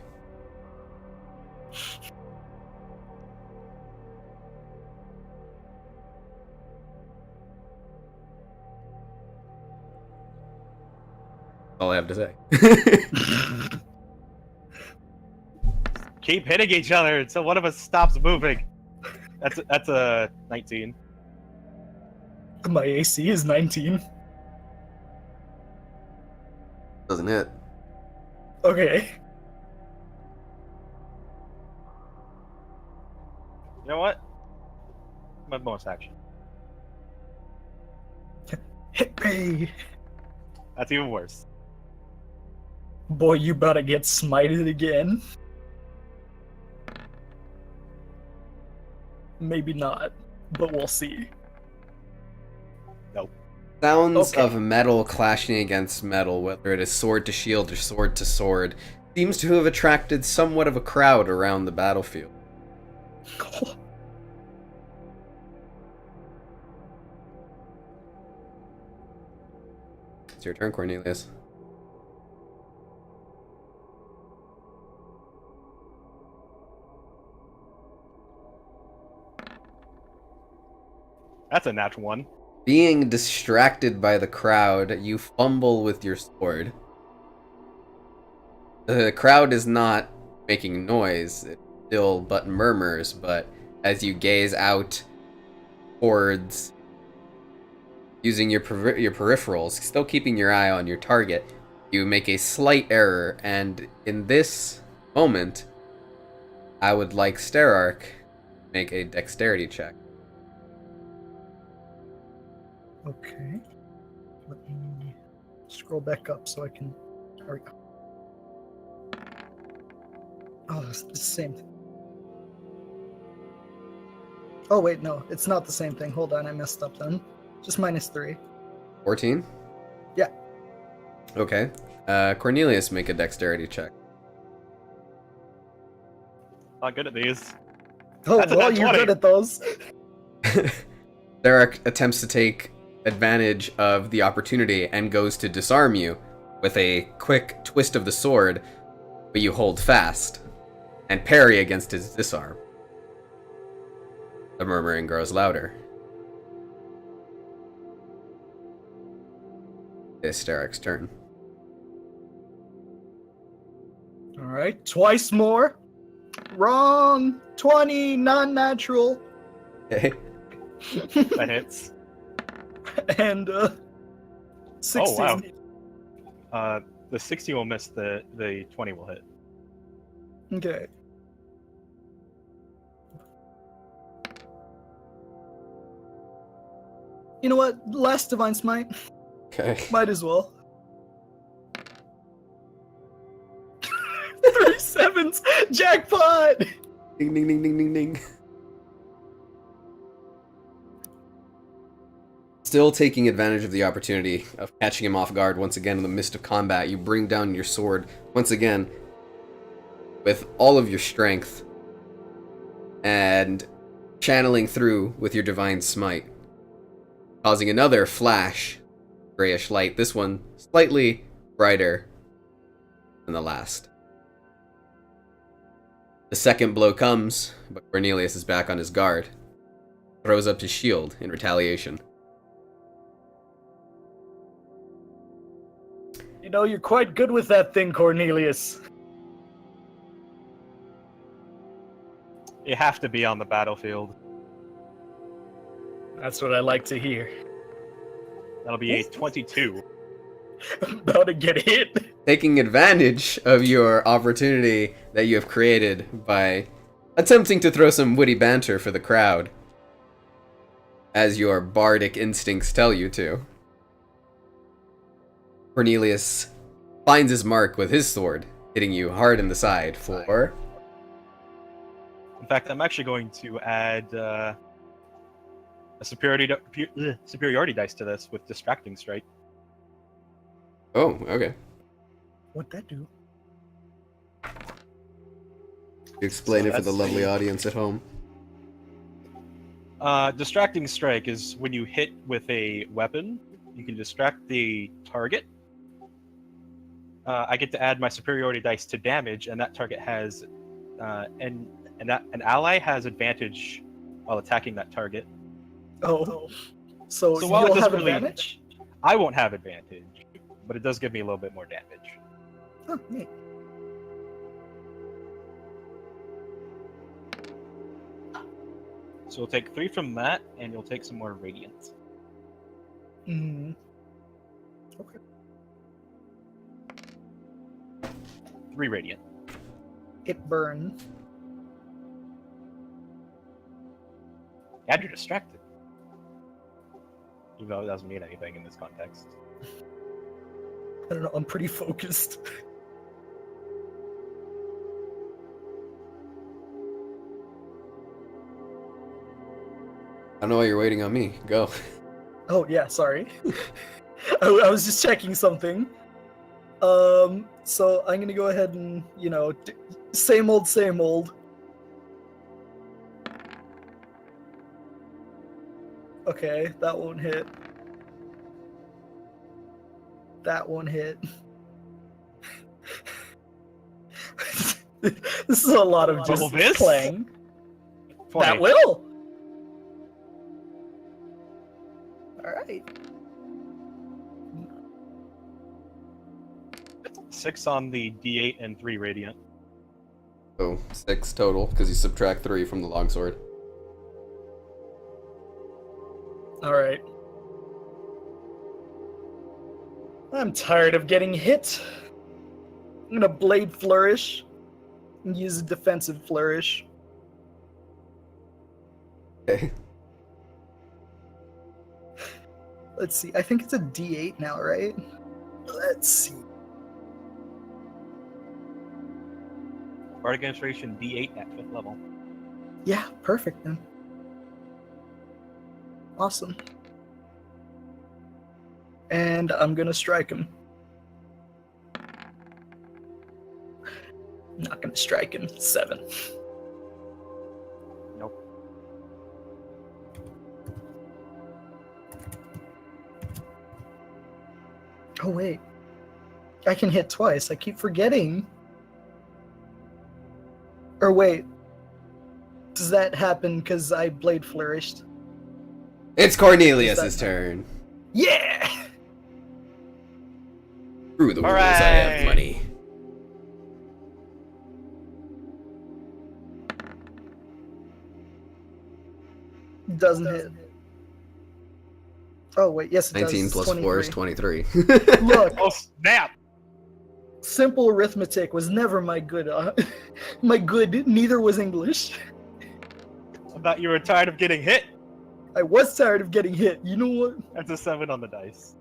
Speaker 1: All I have to say.
Speaker 2: Keep hitting each other until one of us stops moving. That's a 19.
Speaker 3: My AC is 19.
Speaker 1: Doesn't hit.
Speaker 3: Okay.
Speaker 2: You know what? My bonus action.
Speaker 3: Hit me.
Speaker 2: That's even worse.
Speaker 3: Boy, you about to get smited again. Maybe not, but we'll see.
Speaker 2: Nope.
Speaker 1: Sounds
Speaker 3: Okay.
Speaker 1: of metal clashing against metal, whether it is sword to shield or sword to sword, seems to have attracted somewhat of a crowd around the battlefield. It's your turn, Cornelius.
Speaker 2: That's a natural 1.
Speaker 1: Being distracted by the crowd, you fumble with your sword. The crowd is not making noise, it still but murmurs, but as you gaze out towards using your peripherals, still keeping your eye on your target, you make a slight error, and in this moment, I would like Starark make a dexterity check.
Speaker 3: Okay. Let me scroll back up so I can. There we go. Oh, it's the same thing. Oh wait, no, it's not the same thing. Hold on, I messed up then. Just -3.
Speaker 1: 14?
Speaker 3: Yeah.
Speaker 1: Okay. Cornelius, make a dexterity check.
Speaker 2: Not good at these.
Speaker 3: Oh,
Speaker 2: That's a
Speaker 3: well,
Speaker 2: nat
Speaker 3: you're
Speaker 2: 20.
Speaker 3: good at those.
Speaker 1: Derek attempts to take advantage of the opportunity and goes to disarm you with a quick twist of the sword, but you hold fast and parry against his disarm. The murmuring grows louder. It's Derek's turn.
Speaker 3: All right, twice more. Wrong. 20, non-natural.
Speaker 1: Okay.
Speaker 2: That hits.
Speaker 3: And 16.
Speaker 2: Oh, wow. The 60 will miss, the 20 will hit.
Speaker 3: Okay. You know what? Last Divine Smite.
Speaker 1: Okay.
Speaker 3: Might as well. 37s! Jackpot!
Speaker 1: Ding, ding, ding, ding, ding, ding. Still taking advantage of the opportunity of catching him off guard once again in the midst of combat, you bring down your sword once again with all of your strength and channeling through with your divine smite, causing another flash, grayish light, this one slightly brighter than the last. The second blow comes, but Cornelius is back on his guard, throws up his shield in retaliation.
Speaker 3: You know, you're quite good with that thing, Cornelius.
Speaker 2: You have to be on the battlefield.
Speaker 3: That's what I like to hear.
Speaker 2: That'll be a 22.
Speaker 3: I'm about to get hit.
Speaker 1: Taking advantage of your opportunity that you have created by attempting to throw some witty banter for the crowd, as your bardic instincts tell you to. Cornelius finds his mark with his sword, hitting you hard in the side for...
Speaker 2: In fact, I'm actually going to add a superiority dice to this with Distracting Strike.
Speaker 1: Oh, okay.
Speaker 3: What'd that do?
Speaker 1: Explain
Speaker 2: So
Speaker 1: it for the
Speaker 2: that's
Speaker 1: lovely
Speaker 2: the-
Speaker 1: audience at home.
Speaker 2: Distracting Strike is when you hit with a weapon, you can distract the target. I get to add my superiority dice to damage, and that target has, an ally has advantage while attacking that target.
Speaker 3: Oh. So
Speaker 2: while it
Speaker 3: you'll
Speaker 2: doesn't
Speaker 3: have
Speaker 2: really-
Speaker 3: advantage?
Speaker 2: I won't have advantage, but it does give me a little bit more damage.
Speaker 3: Oh, neat.
Speaker 2: So we'll take 3 from that, and you'll take some more radiant.
Speaker 3: Mm-hmm. Okay.
Speaker 2: 3 radiant.
Speaker 3: It burn.
Speaker 2: And you're distracted. Even though it doesn't mean anything in this context.
Speaker 3: I don't know, I'm pretty focused.
Speaker 1: I don't know why you're waiting on me. Go.
Speaker 3: Oh, yeah, sorry. I was just checking something. So I'm gonna go ahead and, same old, same old. Okay, that won't hit. That one hit. This is a lot of just
Speaker 2: Double this?
Speaker 3: playing.
Speaker 2: 20.
Speaker 3: That will! Alright.
Speaker 2: 6 on the D8 and 3 radiant.
Speaker 1: Oh, 6 total, because you subtract 3 from the longsword.
Speaker 3: Alright. I'm tired of getting hit. I'm gonna blade flourish and use a defensive flourish.
Speaker 1: Okay.
Speaker 3: Let's see, I think it's a D8 now, right? Let's see.
Speaker 2: Bardic Inspiration D8 at 5th level.
Speaker 3: Yeah, perfect then. Awesome. And I'm gonna strike him. Not gonna strike him. 7.
Speaker 2: Nope.
Speaker 3: Oh wait. I can hit twice. I keep forgetting. Or wait. Does that happen because I blade flourished?
Speaker 1: It's Cornelius's turn.
Speaker 3: Yeah!
Speaker 1: Through the rules, I
Speaker 2: Hooray!
Speaker 1: have money.
Speaker 3: Doesn't hit. Oh wait, yes it
Speaker 1: 19
Speaker 3: does.
Speaker 1: plus
Speaker 3: 23.
Speaker 1: 4 is 23.
Speaker 3: Look,
Speaker 2: Oh snap!
Speaker 3: simple arithmetic was never my good. Neither was English.
Speaker 2: I thought you were tired of getting hit.
Speaker 3: I was tired of getting hit. You know what?
Speaker 2: That's a 7 on the dice.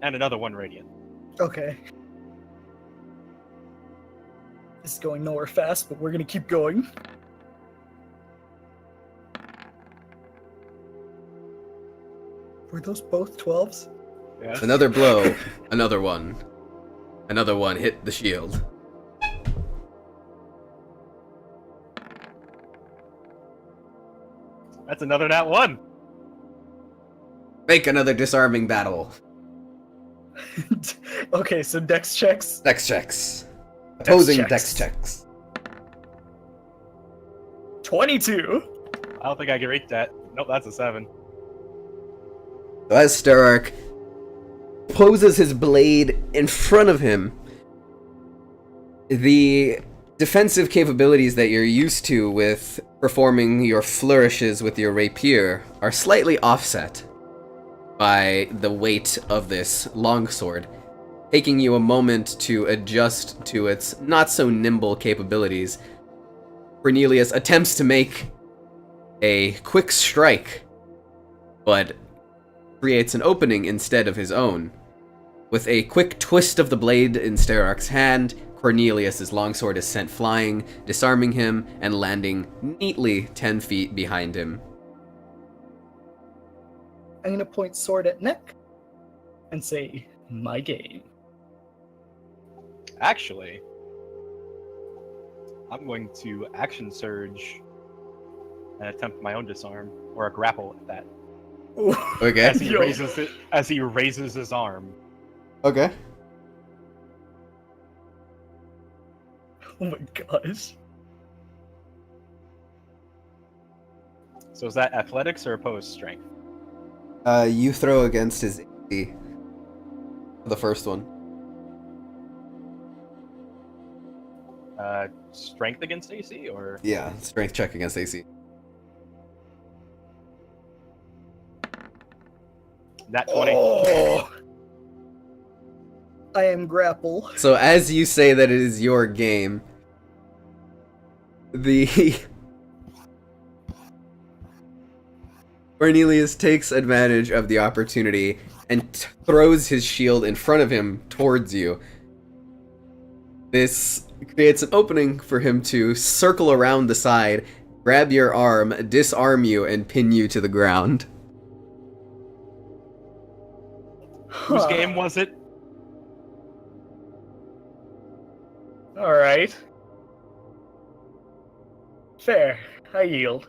Speaker 2: And another 1 radiant.
Speaker 3: Okay. This is going nowhere fast, but we're gonna keep going. Were those both 12s?
Speaker 2: Yeah.
Speaker 1: Another blow. Another one. Another one hit the shield.
Speaker 2: That's another nat 1.
Speaker 1: Make another disarming battle.
Speaker 3: Okay, so dex checks.
Speaker 1: Dex checks. Opposing dex
Speaker 3: checks.
Speaker 1: checks.
Speaker 3: 22.
Speaker 2: I don't think I can reach that. Nope, that's a 7.
Speaker 1: So as Sterark poses his blade in front of him, the defensive capabilities that you're used to with performing your flourishes with your rapier are slightly offset by the weight of this longsword, taking you a moment to adjust to its not-so-nimble capabilities. Cornelius attempts to make a quick strike, but creates an opening instead of his own. With a quick twist of the blade in Sterark's hand, Cornelius's longsword is sent flying, disarming him and landing neatly 10 feet behind him.
Speaker 3: I'm gonna point sword at neck and say, my game.
Speaker 2: Actually, I'm going to action surge and attempt my own disarm, or a grapple at that.
Speaker 1: Okay.
Speaker 2: As he raises his arm.
Speaker 1: Okay.
Speaker 3: Oh my gosh.
Speaker 2: So is that athletics or opposed strength?
Speaker 1: You throw against his AC. The first one.
Speaker 2: Strength against AC, or
Speaker 1: Yeah, strength check against AC.
Speaker 2: nat 20?
Speaker 3: Oh. I am grapple.
Speaker 1: So as you say that it is your game, the Cornelius takes advantage of the opportunity and throws his shield in front of him towards you. This creates an opening for him to circle around the side, grab your arm, disarm you, and pin you to the ground.
Speaker 2: Whose game was it?
Speaker 3: Alright. Fair. I yield.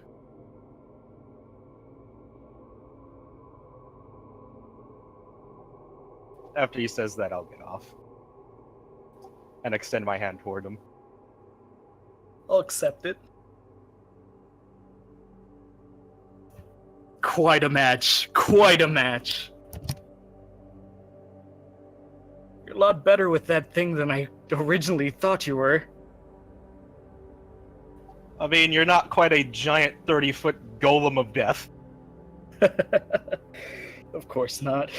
Speaker 2: After he says that, I'll get off. And extend my hand toward him.
Speaker 3: I'll accept it. Quite a match. Quite a match. You're a lot better with that thing than I originally thought you were.
Speaker 2: I mean, you're not quite a giant 30-foot golem of death.
Speaker 3: Of course not.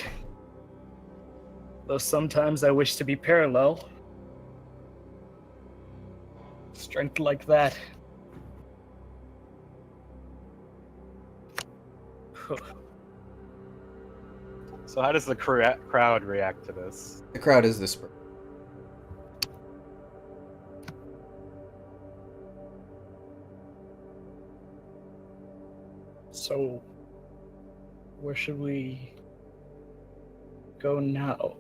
Speaker 3: Though sometimes I wish to be parallel. Strength like that.
Speaker 2: So how does the crowd react to this?
Speaker 1: The crowd is dispersed.
Speaker 3: So, where should we go now?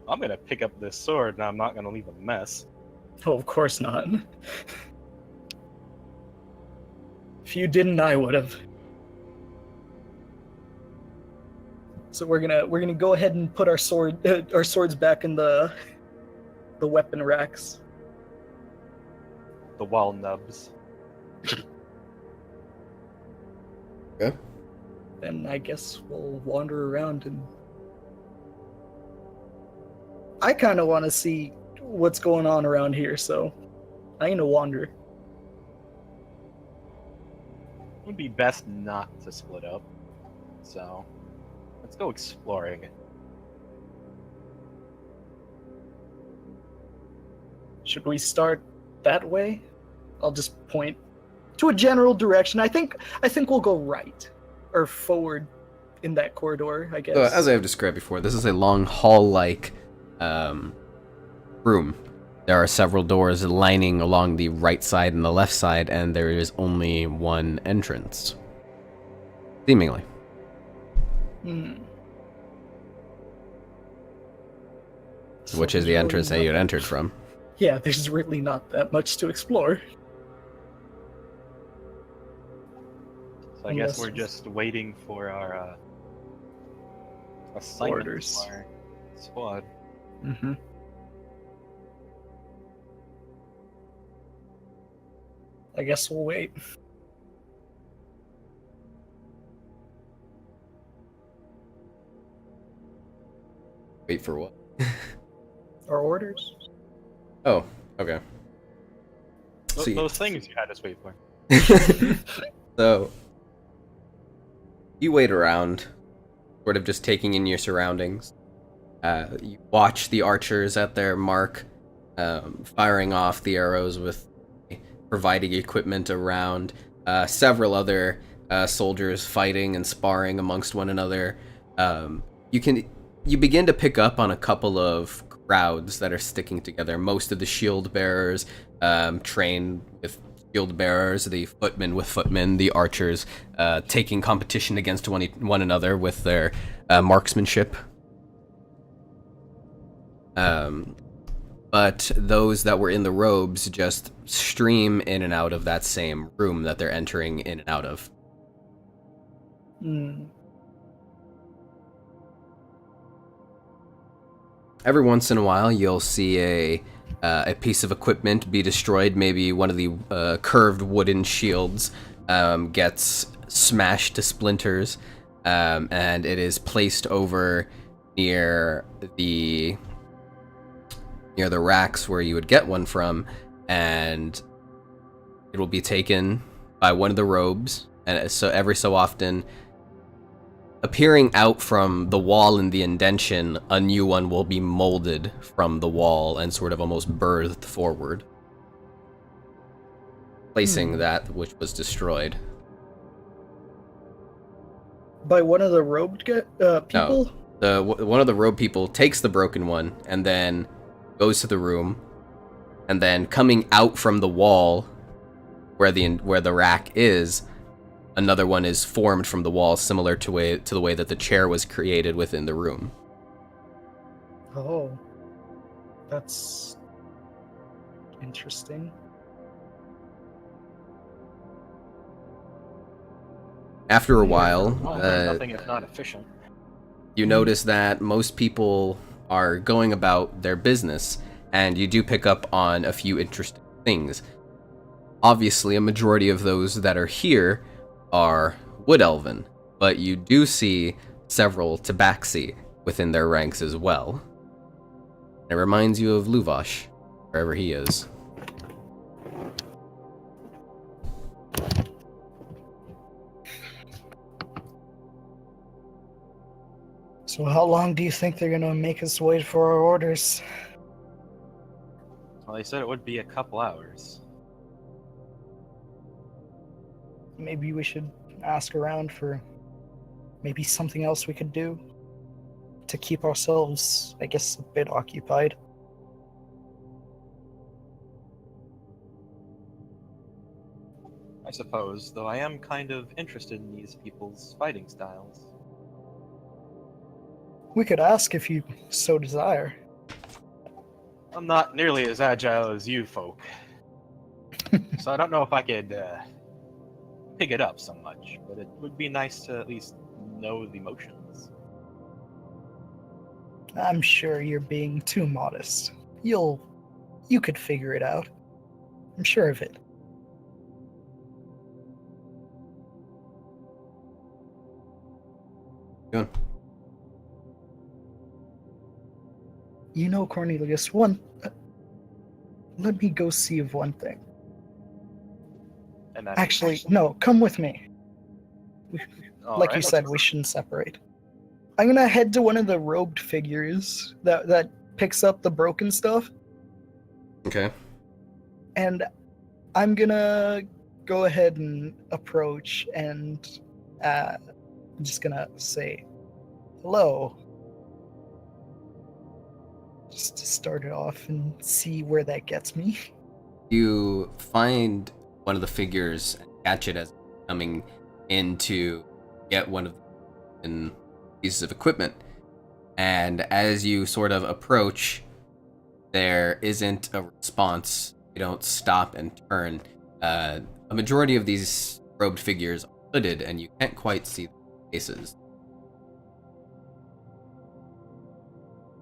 Speaker 2: I'm gonna pick up this sword, and I'm not gonna leave a mess.
Speaker 3: Oh, of course not. If you didn't, I would have. So we're gonna go ahead and put our swords back in the weapon racks.
Speaker 2: The wall nubs.
Speaker 1: Okay.
Speaker 3: And I guess we'll wander around, and I kind of want to see what's going on around here, so I'm gonna wander.
Speaker 2: It would be best not to split up. So, let's go exploring.
Speaker 3: Should we start that way? I'll just point to a general direction. I think we'll go right or forward in that corridor, I guess.
Speaker 1: So, as I have described before, this is a long hall-like room. There are several doors lining along the right side and the left side, and there is only one entrance. Seemingly. Which is the entrance that you had entered from.
Speaker 3: Yeah, there's really not that much to explore.
Speaker 2: So I guess we're just waiting for our assignment
Speaker 3: orders.
Speaker 2: for our squad.
Speaker 3: Mm-hmm. I guess we'll wait.
Speaker 1: Wait for what?
Speaker 3: Our orders?
Speaker 1: Oh, okay.
Speaker 2: Those things you had us wait for.
Speaker 1: So, you wait around, sort of just taking in your surroundings. You watch the archers at their mark, firing off the arrows with providing equipment around. Several other soldiers fighting and sparring amongst one another. You begin to pick up on a couple of crowds that are sticking together. Most of the shield bearers train with shield bearers, the footmen with footmen, the archers taking competition against one another with their marksmanship. But those that were in the robes just stream in and out of that same room that they're entering in and out of. Every once in a while, you'll see a piece of equipment be destroyed. Maybe one of the curved wooden shields gets smashed to splinters, and it is placed over near the racks where you would get one from, and it will be taken by one of the robes, and so every so often, appearing out from the wall in the indention, a new one will be molded from the wall and sort of almost birthed forward, placing that which was destroyed.
Speaker 3: By one of the robed people?
Speaker 1: No, one of the robe people takes the broken one and then goes to the room, and then coming out from the wall where the rack is, another one is formed from the wall, similar to the way that the chair was created within the room.
Speaker 3: Oh, that's interesting.
Speaker 1: After a while,
Speaker 2: Nothing if not efficient.
Speaker 1: you notice that most people are going about their business, and you do pick up on a few interesting things. Obviously, a majority of those that are here are Wood Elven, but you do see several Tabaxi within their ranks as well. It reminds you of Luvash, wherever he is.
Speaker 3: So how long do you think they're gonna make us wait for our orders?
Speaker 2: Well, they said it would be a couple hours.
Speaker 3: Maybe we should ask around for maybe something else we could do to keep ourselves, I guess, a bit occupied.
Speaker 2: I suppose, though I am kind of interested in these people's fighting styles.
Speaker 3: We could ask if you so desire.
Speaker 2: I'm not nearly as agile as you folk, so I don't know if I could pick it up so much, but it would be nice to at least know the motions.
Speaker 3: I'm sure you're being too modest. You could figure it out. I'm sure of it.
Speaker 1: Good.
Speaker 3: You know, Cornelius, let me go see of one thing.
Speaker 2: And that
Speaker 3: Actually, no, come with me. Like you said, we
Speaker 2: should.
Speaker 3: shouldn't separate. I'm gonna head to one of the robed figures that picks up the broken stuff,
Speaker 1: Okay.
Speaker 3: and I'm gonna go ahead and approach, and I'm just gonna say hello. Just to start it off and see where that gets me.
Speaker 1: You find one of the figures and catch it as coming in to get one of the pieces of equipment. And as you sort of approach, there isn't a response. You don't stop and turn. A majority of these robed figures are hooded, and you can't quite see their faces.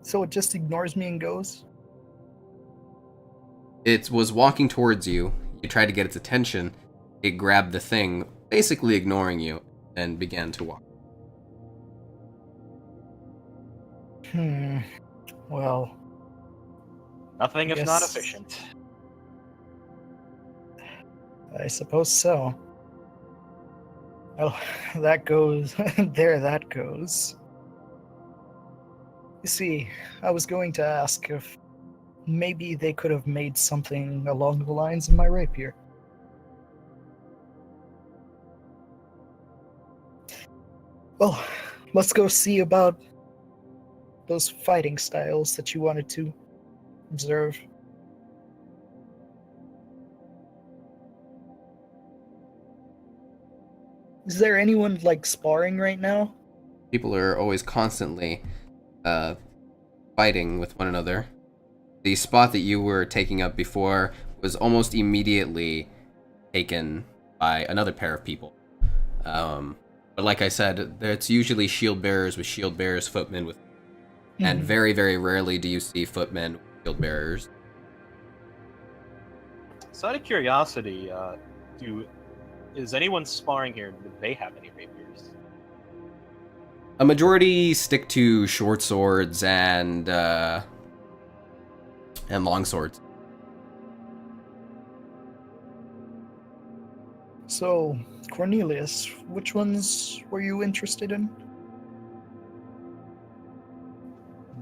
Speaker 3: So it just ignores me and goes?
Speaker 1: It was walking towards you. You tried to get its attention. It grabbed the thing, basically ignoring you, and began to walk.
Speaker 3: Well,
Speaker 2: Nothing if not
Speaker 3: Yes.
Speaker 2: efficient.
Speaker 3: I suppose so. Well, that goes. There that goes. You see, I was going to ask if maybe they could have made something along the lines of my rapier. Well, let's go see about those fighting styles that you wanted to observe. Is there anyone like sparring right now?
Speaker 1: People are always constantly fighting with one another. The spot that you were taking up before was almost immediately taken by another pair of people. But like I said, it's usually shield bearers with shield bearers, footmen with, and very, very rarely do you see footmen with shield bearers.
Speaker 2: So out of curiosity, is anyone sparring here? Do they have any rapiers?
Speaker 1: A majority stick to short swords and long swords.
Speaker 3: So, Cornelius, which ones were you interested in?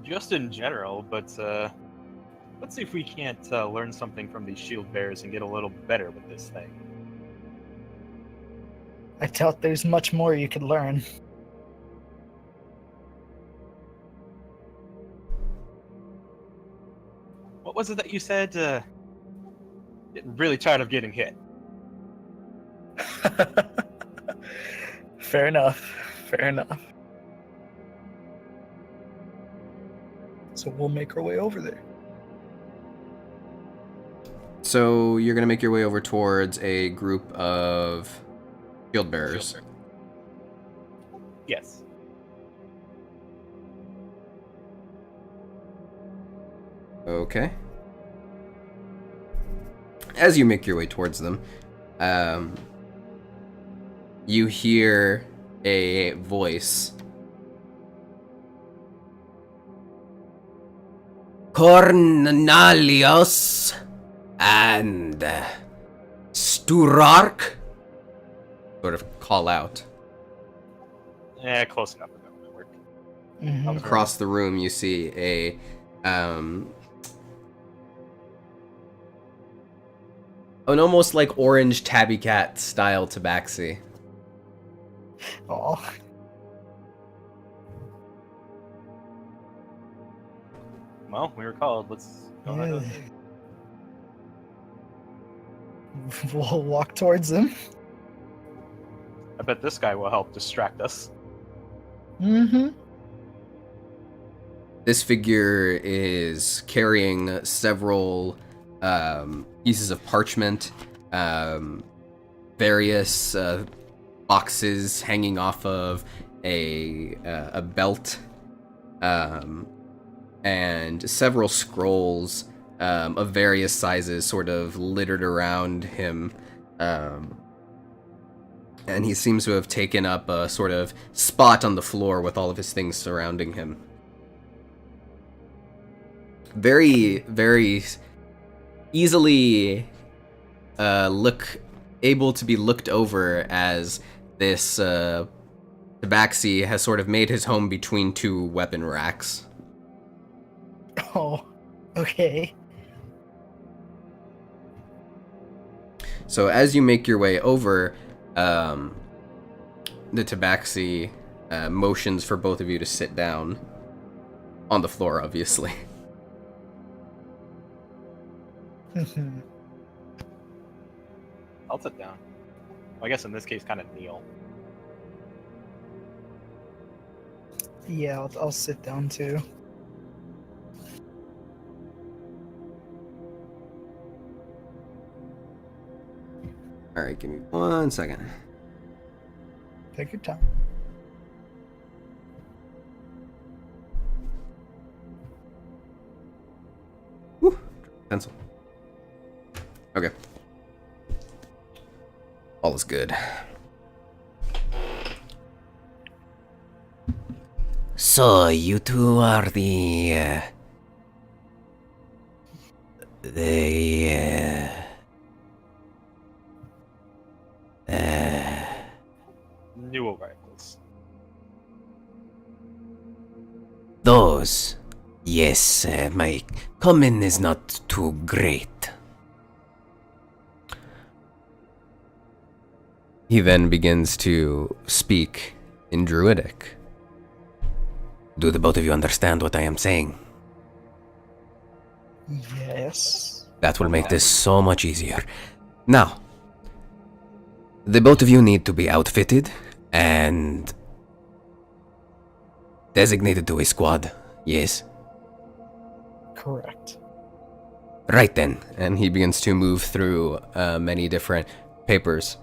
Speaker 2: Just in general, but let's see if we can't learn something from these shield bearers and get a little better with this thing.
Speaker 3: I doubt there's much more you could learn.
Speaker 2: What was it that you said? Getting really tired of getting hit.
Speaker 3: Fair enough. Fair enough. So we'll make our way over there.
Speaker 1: So you're gonna make your way over towards a group of shield bearers.
Speaker 2: Yes.
Speaker 1: Okay. As you make your way towards them, you hear a voice. Cornelius and Sturark sort of call out.
Speaker 2: Yeah, close enough. That would work.
Speaker 3: Mhm.
Speaker 1: Across the room, you see a an almost like orange tabby cat style tabaxi.
Speaker 3: Aw.
Speaker 2: Well, we were called. Let's go ahead.
Speaker 3: We'll walk towards them.
Speaker 2: bet this guy will help distract us.
Speaker 3: Mm-hmm.
Speaker 1: This figure is carrying several pieces of parchment, various boxes hanging off of a belt, and several scrolls of various sizes sort of littered around him. And he seems to have taken up a sort of spot on the floor with all of his things surrounding him. Very, very easily able to be looked over as this Tabaxi has sort of made his home between two weapon racks.
Speaker 3: Oh, okay.
Speaker 1: So as you make your way over, the Tabaxi motions for both of you to sit down on the floor, obviously.
Speaker 2: I'll sit down. Well, I guess in this case, kind of kneel.
Speaker 3: Yeah, I'll sit down too.
Speaker 1: Alright, give me 1 second.
Speaker 3: Take your time.
Speaker 1: Woo, pencil. Okay. All is good.
Speaker 4: So, you two are the
Speaker 2: New arrivals.
Speaker 4: those. Yes, my common is not too great.
Speaker 1: He then begins to speak in Druidic.
Speaker 4: Do the both of you understand what I am saying?
Speaker 3: Yes.
Speaker 4: That will make this so much easier. Now, the both of you need to be outfitted and designated to a squad. Yes?
Speaker 3: Correct.
Speaker 1: Right then. And he begins to move through many different papers.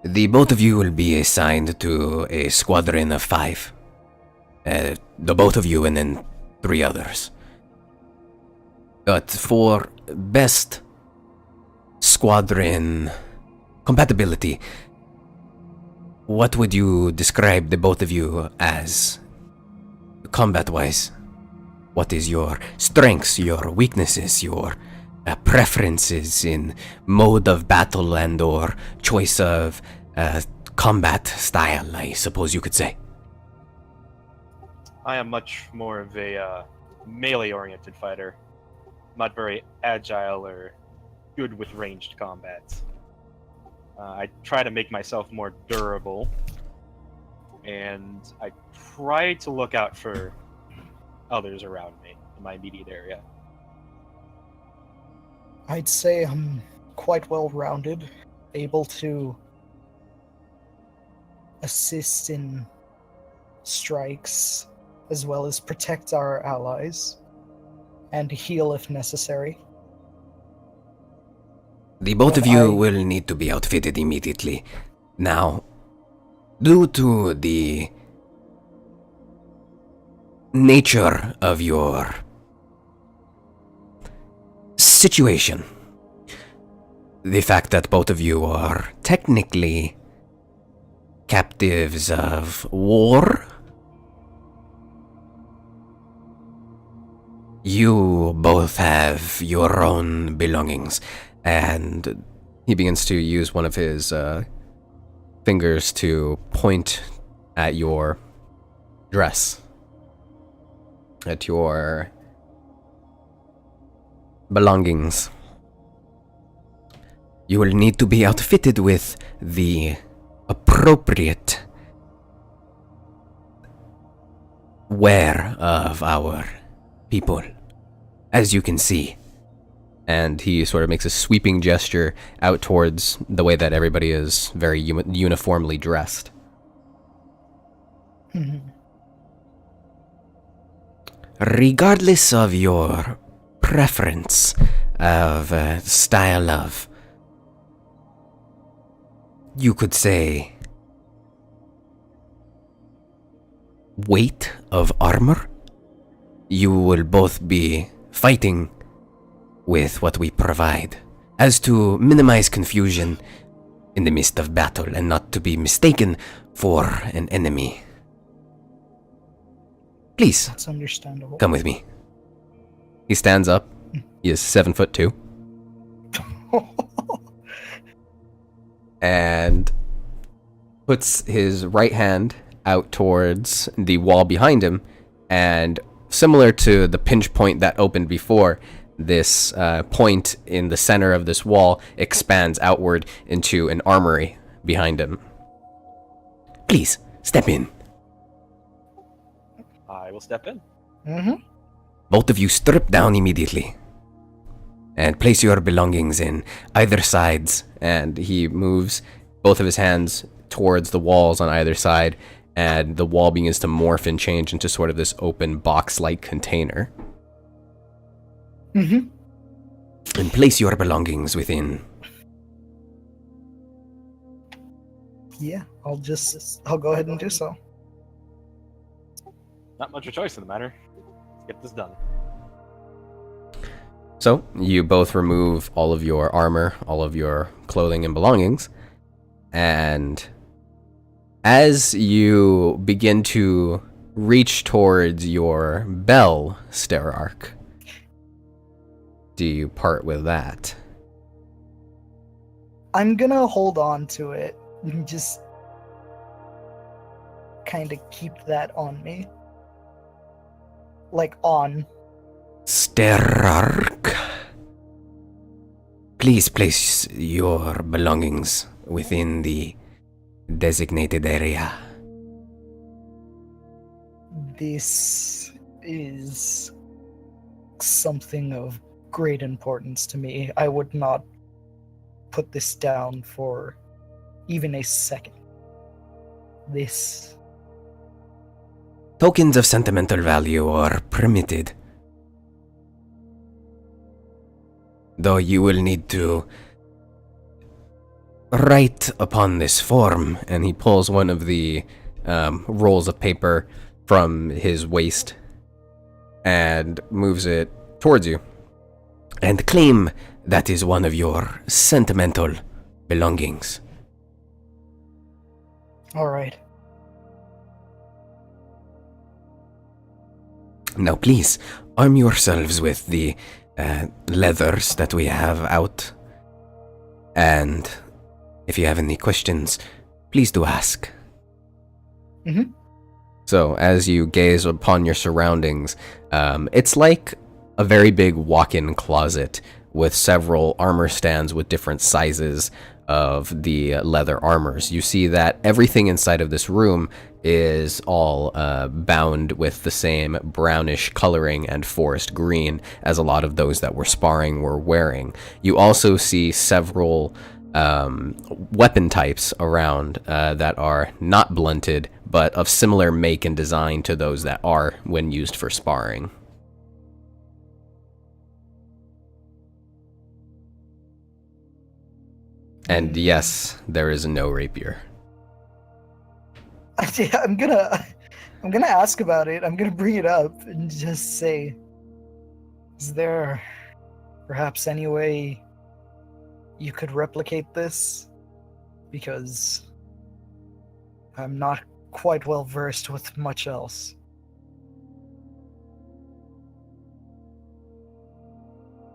Speaker 4: The both of you will be assigned to a squadron of 5. The both of you and then 3 others. But for best squadron compatibility, what would you describe the both of you as combat-wise? What is your strengths, your weaknesses, your preferences in mode of battle and or choice of combat style, I suppose you could say?
Speaker 2: I am much more of a melee-oriented fighter. Not very agile or good with ranged combat. I try to make myself more durable, and I try to look out for others around me in my immediate area.
Speaker 3: I'd say I'm quite well-rounded, able to assist in strikes, as well as protect our allies, and heal if necessary.
Speaker 4: The both of you will need to be outfitted immediately. Now, due to the nature of your situation, the fact that both of you are technically captives of war, you both have your own belongings.
Speaker 1: And he begins to use one of his fingers to point at your dress, at your belongings.
Speaker 4: You will need to be outfitted with the appropriate wear of our people. As you can see,
Speaker 1: And he sort of makes a sweeping gesture out towards the way that everybody is very uniformly dressed.
Speaker 4: Regardless of your preference of style of, you could say, weight of armor, you will both be fighting with what we provide, as to minimize confusion in the midst of battle and not to be mistaken for an enemy. Please,
Speaker 3: That's understandable.
Speaker 4: come with me.
Speaker 1: He stands up. He is 7'2", and puts his right hand out towards the wall behind him, and similar to the pinch point that opened before, this point in the center of this wall expands outward into an armory behind him.
Speaker 4: Please, step in.
Speaker 2: I will step in.
Speaker 4: Both of you strip down immediately. And place your belongings in either sides.
Speaker 1: And he moves both of his hands towards the walls on either side, and the wall begins to morph and change into sort of this open box-like container.
Speaker 4: And place your belongings within.
Speaker 3: Yeah, I'll go ahead and do so.
Speaker 2: Not much of a choice in the matter. Let's get this done.
Speaker 1: So, you both remove all of your armor, all of your clothing and belongings, and as you begin to reach towards your bell, Sterark, do you part with that?
Speaker 3: I'm gonna hold on to it and just kind of keep that on me. Like, on.
Speaker 4: Sterark. Please place your belongings within the designated area.
Speaker 3: This is something of great importance to me. I would not put this down for even a second. This...
Speaker 4: Tokens of sentimental value are permitted, though you will need to write upon this form.
Speaker 1: And he pulls one of the rolls of paper from his waist and moves it towards you.
Speaker 4: And claim that is one of your sentimental belongings.
Speaker 3: Alright.
Speaker 4: Now please, arm yourselves with the leathers that we have out. And if you have any questions, please do ask.
Speaker 1: So, as you gaze upon your surroundings, it's like a very big walk-in closet with several armor stands with different sizes of the leather armors. You see that everything inside of this room is all bound with the same brownish coloring and forest green as a lot of those that were sparring were wearing. You also see several weapon types around that are not blunted, but of similar make and design to those that are when used for sparring. And yes, there is no rapier.
Speaker 3: I'm gonna ask about it. I'm gonna bring it up and just say, is there perhaps any way you could replicate this? Because I'm not quite well versed with much else.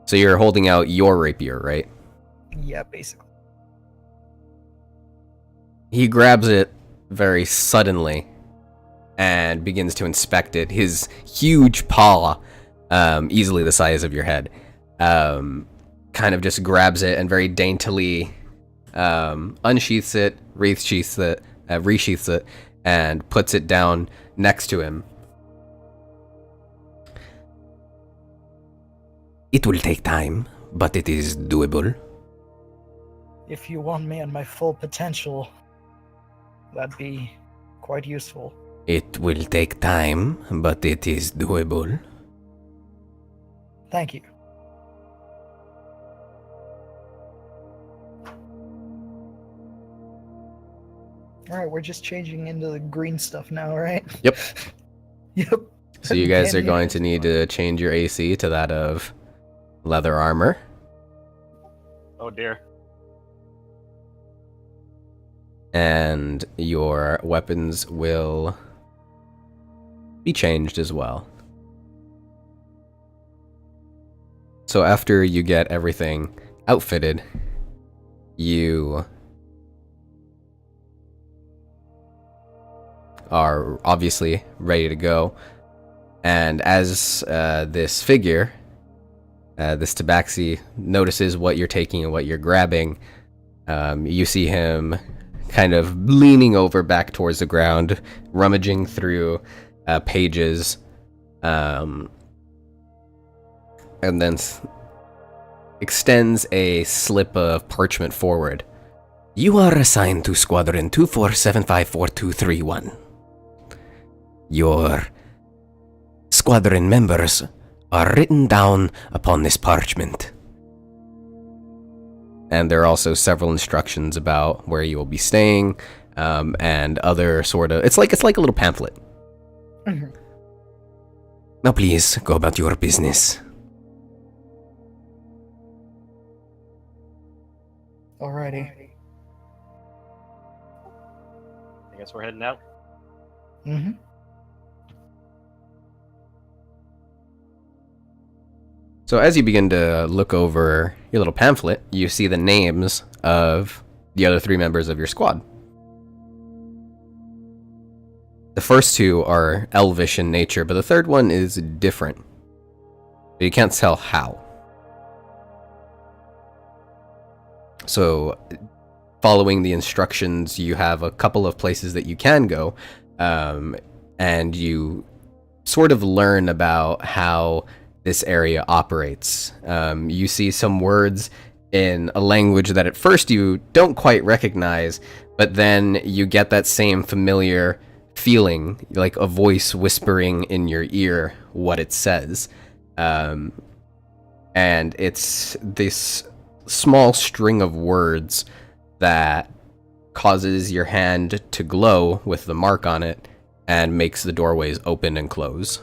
Speaker 1: So you're holding out your rapier, right?
Speaker 3: Yeah, basically.
Speaker 1: He grabs it very suddenly and begins to inspect it. His huge paw, easily the size of your head, kind of just grabs it and very daintily unsheaths it, resheaths it, and puts it down next to him.
Speaker 4: It will take time, but it is doable.
Speaker 3: If you want me at my full potential, that'd be quite useful.
Speaker 4: It will take time, but it is doable.
Speaker 3: Thank you. Alright, we're just changing into the green stuff now, right?
Speaker 1: Yep.
Speaker 3: Yep.
Speaker 1: So you guys are
Speaker 3: Damn,
Speaker 1: going
Speaker 3: yeah.
Speaker 1: to need to change your AC to that of leather armor.
Speaker 2: Oh dear.
Speaker 1: And your weapons will be changed as well. So after you get everything outfitted, you are obviously ready to go. And as this figure, this tabaxi, notices what you're taking and what you're grabbing, you see him kind of leaning over back towards the ground, rummaging through pages, and then extends a slip of parchment forward.
Speaker 4: You are assigned to Squadron 24754231. Your squadron members are written down upon this parchment.
Speaker 1: And there are also several instructions about where you will be staying, and other sort of... It's like a little pamphlet.
Speaker 3: Mhm.
Speaker 4: Now please, go about your business.
Speaker 3: Alrighty.
Speaker 2: I guess we're heading out.
Speaker 3: Mm-hmm.
Speaker 1: So as you begin to look over your little pamphlet, you see the names of the other 3 members of your squad. The first 2 are elvish in nature, but the third one is different. But you can't tell how. So, following the instructions, you have a couple of places that you can go, and you sort of learn about how this area operates. You see some words in a language that at first you don't quite recognize, but then you get that same familiar feeling, like a voice whispering in your ear what it says. And it's this small string of words that causes your hand to glow with the mark on it and makes the doorways open and close.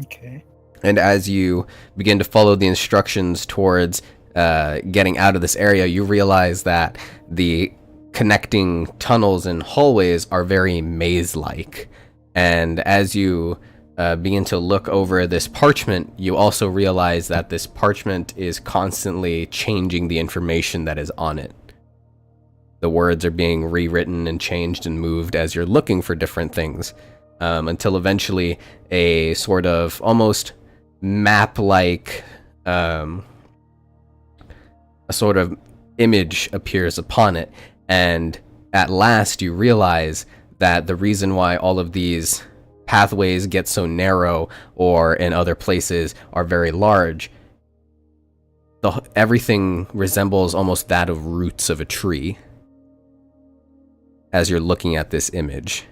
Speaker 3: Okay.
Speaker 1: And as you begin to follow the instructions towards getting out of this area, you realize that the connecting tunnels and hallways are very maze-like. And as you begin to look over this parchment, you also realize that this parchment is constantly changing the information that is on it. The words are being rewritten and changed and moved as you're looking for different things, until eventually a sort of almost map-like a sort of image appears upon it. And at last you realize that the reason why all of these pathways get so narrow, or in other places are very large, everything resembles almost that of roots of a tree as you're looking at this image.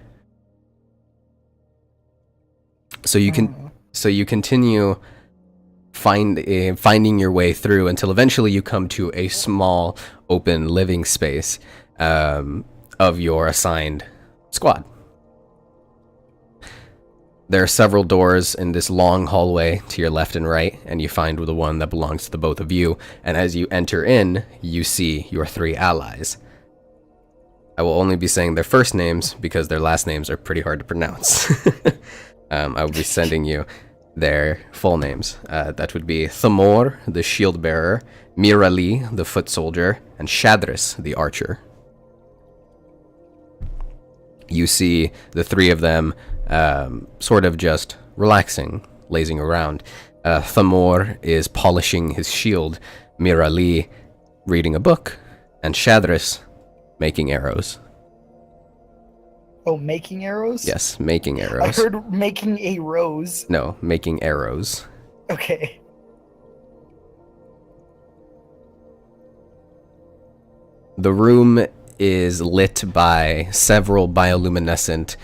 Speaker 1: So you continue finding your way through until eventually you come to a small open living space of your assigned squad. There are several doors in this long hallway to your left and right, and you find the one that belongs to the both of you. And as you enter in, you see your 3 allies. I will only be saying their first names because their last names are pretty hard to pronounce. I will be sending you their full names. That would be Thamor, the shield bearer, Mirali, the foot soldier, and Shadris, the archer. You see the 3 of them sort of just relaxing, lazing around. Thamor is polishing his shield, Mirali reading a book, and Shadris making arrows.
Speaker 3: Oh, making arrows?
Speaker 1: Yes, making
Speaker 3: I
Speaker 1: arrows.
Speaker 3: heard making a rose.
Speaker 1: No, making arrows.
Speaker 3: Okay.
Speaker 1: The room is lit by several bioluminescent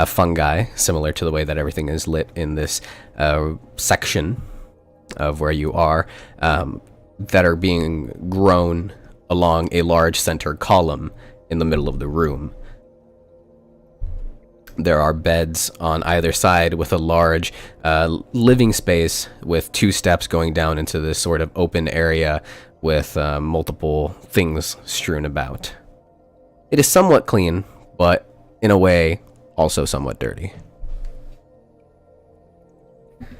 Speaker 1: fungi, similar to the way that everything is lit in this section of where you are, that are being grown along a large center column in the middle of the room. There are beds on either side with a large living space with 2 steps going down into this sort of open area with multiple things strewn about. It is somewhat clean, but in a way, also somewhat dirty.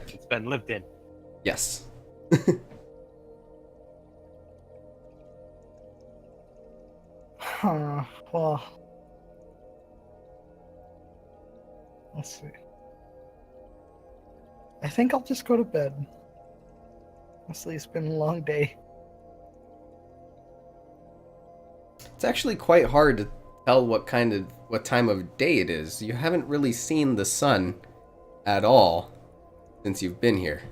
Speaker 2: It's been lived in.
Speaker 1: Yes.
Speaker 3: Huh. Well, let's see. I think I'll just go to bed. Honestly, it's been a long day.
Speaker 1: It's actually quite hard to tell what time of day it is. You haven't really seen the sun at all since you've been here.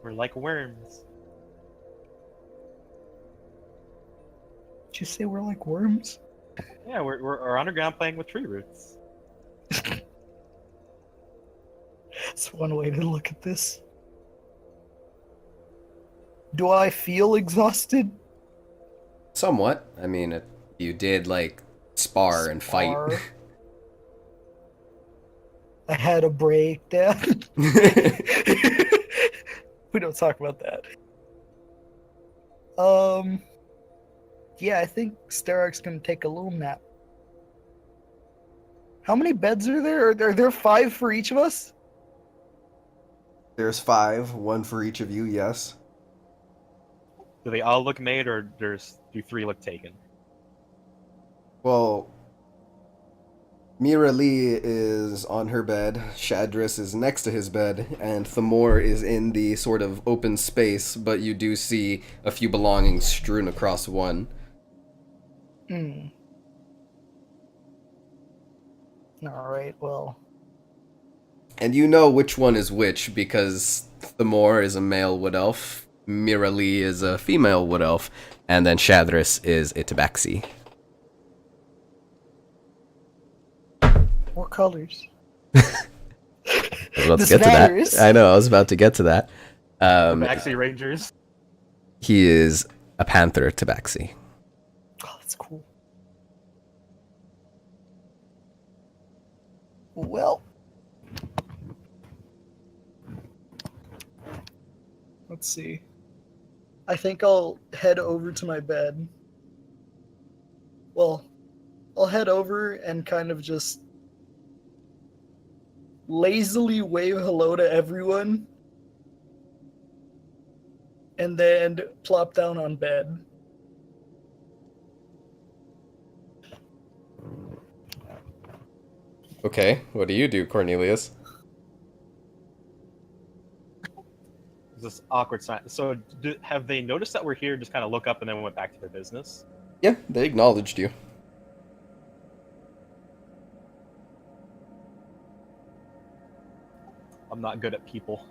Speaker 2: We're like worms.
Speaker 3: Did you say we're like worms?
Speaker 2: Yeah, we're underground playing with tree roots.
Speaker 3: That's one way to look at this. Do I feel exhausted?
Speaker 1: Somewhat. I mean, you did, like, spar and fight.
Speaker 3: I had a breakdown. We don't talk about that. Yeah, I think Starrick's gonna take a little nap. How many beds are there? Are there 5 for each of us?
Speaker 1: There's 5, 1 for each of you, yes.
Speaker 2: Do they all look made, or do 3 look taken?
Speaker 1: Well, Mira Lee is on her bed, Shadris is next to his bed, and Thamor is in the sort of open space, but you do see a few belongings strewn across one.
Speaker 3: Alright, well.
Speaker 1: And you know which one is which, because Thamor is a male wood elf, Mira Lee is a female wood elf, and then Shadris is a tabaxi.
Speaker 3: What colors?
Speaker 1: I was about to get to that. I know, I was about to get to that.
Speaker 2: Tabaxi Rangers.
Speaker 1: He is a panther tabaxi.
Speaker 3: Oh, that's cool. Well, let's see. I think I'll head over to my bed. Well, I'll head over and kind of just lazily wave hello to everyone and then plop down on bed.
Speaker 1: Okay, what do you do, Cornelius?
Speaker 2: This awkward sign. So, have they noticed that we're here? Just kind of look up and then went back to their business.
Speaker 1: Yeah, they acknowledged you.
Speaker 2: I'm not good at people.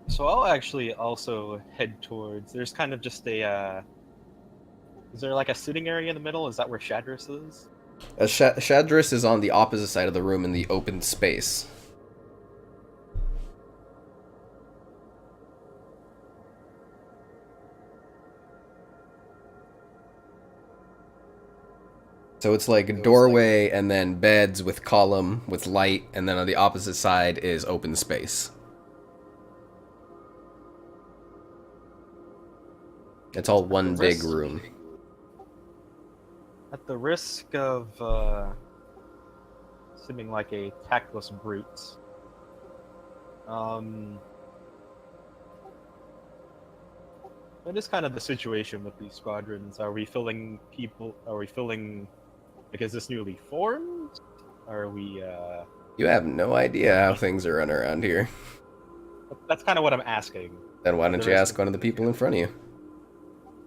Speaker 2: So I'll actually also head towards. There's kind of just a. Is there like a sitting area in the middle? Is that where Shadris is?
Speaker 1: Shadris is on the opposite side of the room in the open space. So it's like a doorway and then beds with column with light, and then on the opposite side is open space. It's all one big room.
Speaker 2: At the risk of seeming like a tactless brute, what is kind of the situation with these squadrons? Are we filling people? Are we filling? Like, is this newly formed? Are we?
Speaker 1: You have no idea how things are run around here.
Speaker 2: That's kind of what I'm asking.
Speaker 1: Then why don't you ask one of the people in front of you?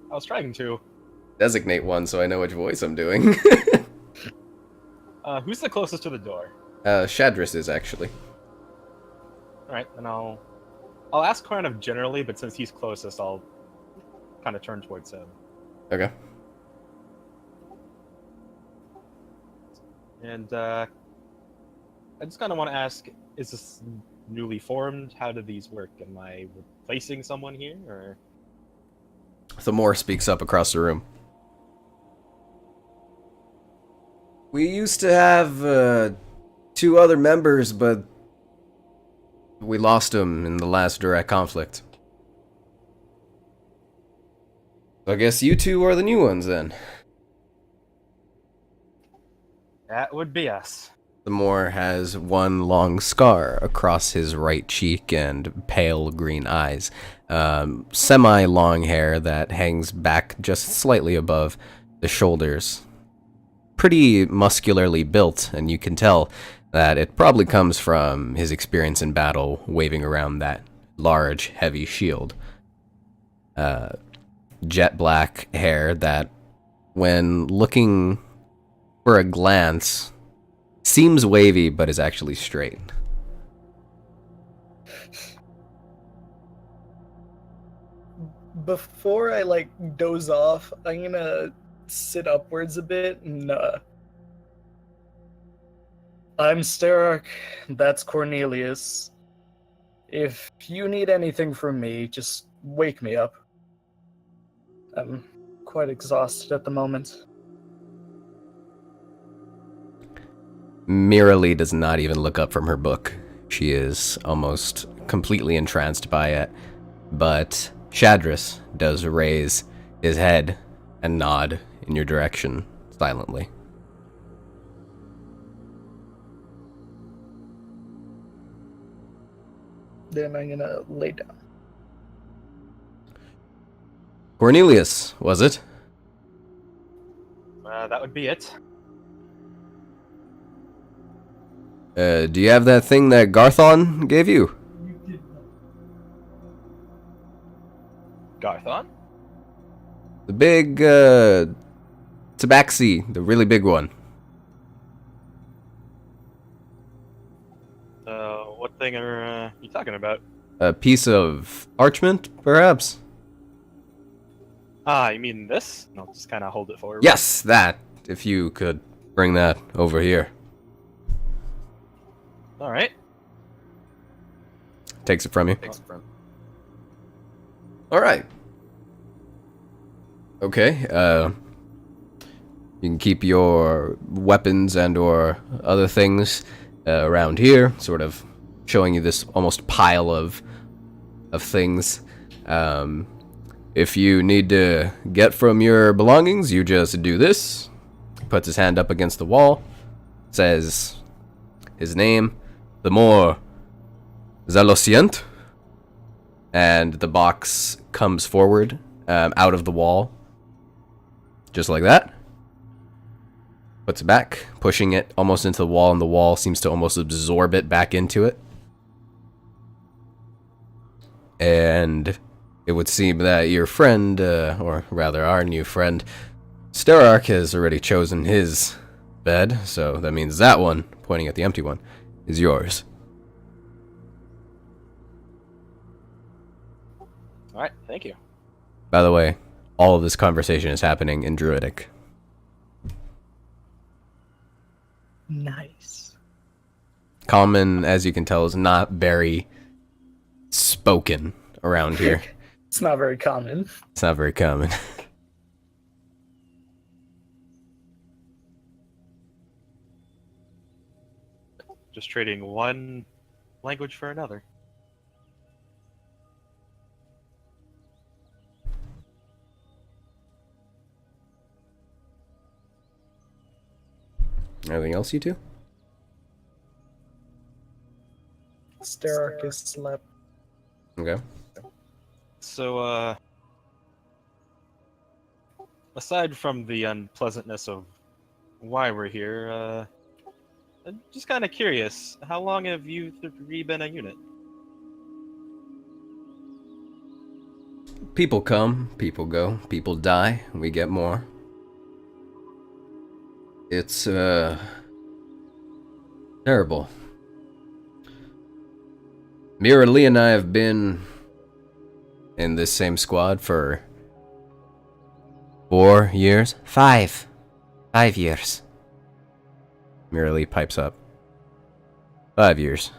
Speaker 2: I was trying to.
Speaker 1: Designate one so I know which voice I'm doing.
Speaker 2: Who's the closest to the door?
Speaker 1: Shadris is, actually.
Speaker 2: Alright, then I'll ask kind of generally, but since he's closest, I'll kind of turn towards him.
Speaker 1: Okay.
Speaker 2: And I just kind of want to ask, is this newly formed? How do these work? Am I replacing someone here, or?
Speaker 1: Thamor speaks up across the room. We used to have 2 other members, but we lost them in the last direct conflict. So I guess you 2 are the new ones then.
Speaker 2: That would be us.
Speaker 1: Thamor has one long scar across his right cheek and pale green eyes. Semi-long hair that hangs back just slightly above the shoulders. Pretty muscularly built, and you can tell that it probably comes from his experience in battle waving around that large, heavy shield. Jet black hair that, when looking for a glance, seems wavy, but is actually straight.
Speaker 3: Before I doze off, I'm gonna sit upwards a bit and I'm Sterak, that's Cornelius. If you need anything from me, just wake me up. I'm quite exhausted at the moment.
Speaker 1: Miralee does not even look up from her book. She is almost completely entranced by it. But Shadris does raise his head and nod in your direction silently.
Speaker 3: Then I'm gonna lay down.
Speaker 1: Cornelius, was it?
Speaker 2: That would be it.
Speaker 1: Do you have that thing that Garthon gave you?
Speaker 2: Garthon?
Speaker 1: The big, tabaxi, the really big one.
Speaker 2: What thing are you talking about?
Speaker 1: A piece of parchment, perhaps?
Speaker 2: Ah, you mean this? I'll just kind of hold it forward.
Speaker 1: Yes, that. If you could bring that over here.
Speaker 2: Alright.
Speaker 1: Takes it from you. Alright. Okay, you can keep your weapons and or other things around here, sort of showing you this almost pile of things. If you need to get from your belongings, you just do this. Puts his hand up against the wall, says his name, Thamor Zalosient, and the box comes forward out of the wall, just like that. Puts it back, pushing it almost into the wall, and the wall seems to almost absorb it back into it. And it would seem that your friend, or rather our new friend, Sterak, has already chosen his bed, so that means that one, pointing at the empty one, is yours.
Speaker 2: Alright, thank you.
Speaker 1: By the way, all of this conversation is happening in Druidic.
Speaker 3: Nice.
Speaker 1: Common, as you can tell, is not very spoken around here.
Speaker 3: It's not very common.
Speaker 1: It's not very common.
Speaker 2: Just trading one language for another.
Speaker 1: Anything else, you two?
Speaker 3: Sterak is slept.
Speaker 1: Okay.
Speaker 2: So, aside from the unpleasantness of why we're here, I'm just kind of curious, how long have you three been a unit?
Speaker 1: People come, people go, people die, we get more. It's, terrible. Mira Lee and I have been in this same squad for 4 years.
Speaker 4: 5. 5 years.
Speaker 1: Mira Lee pipes up. 5 years.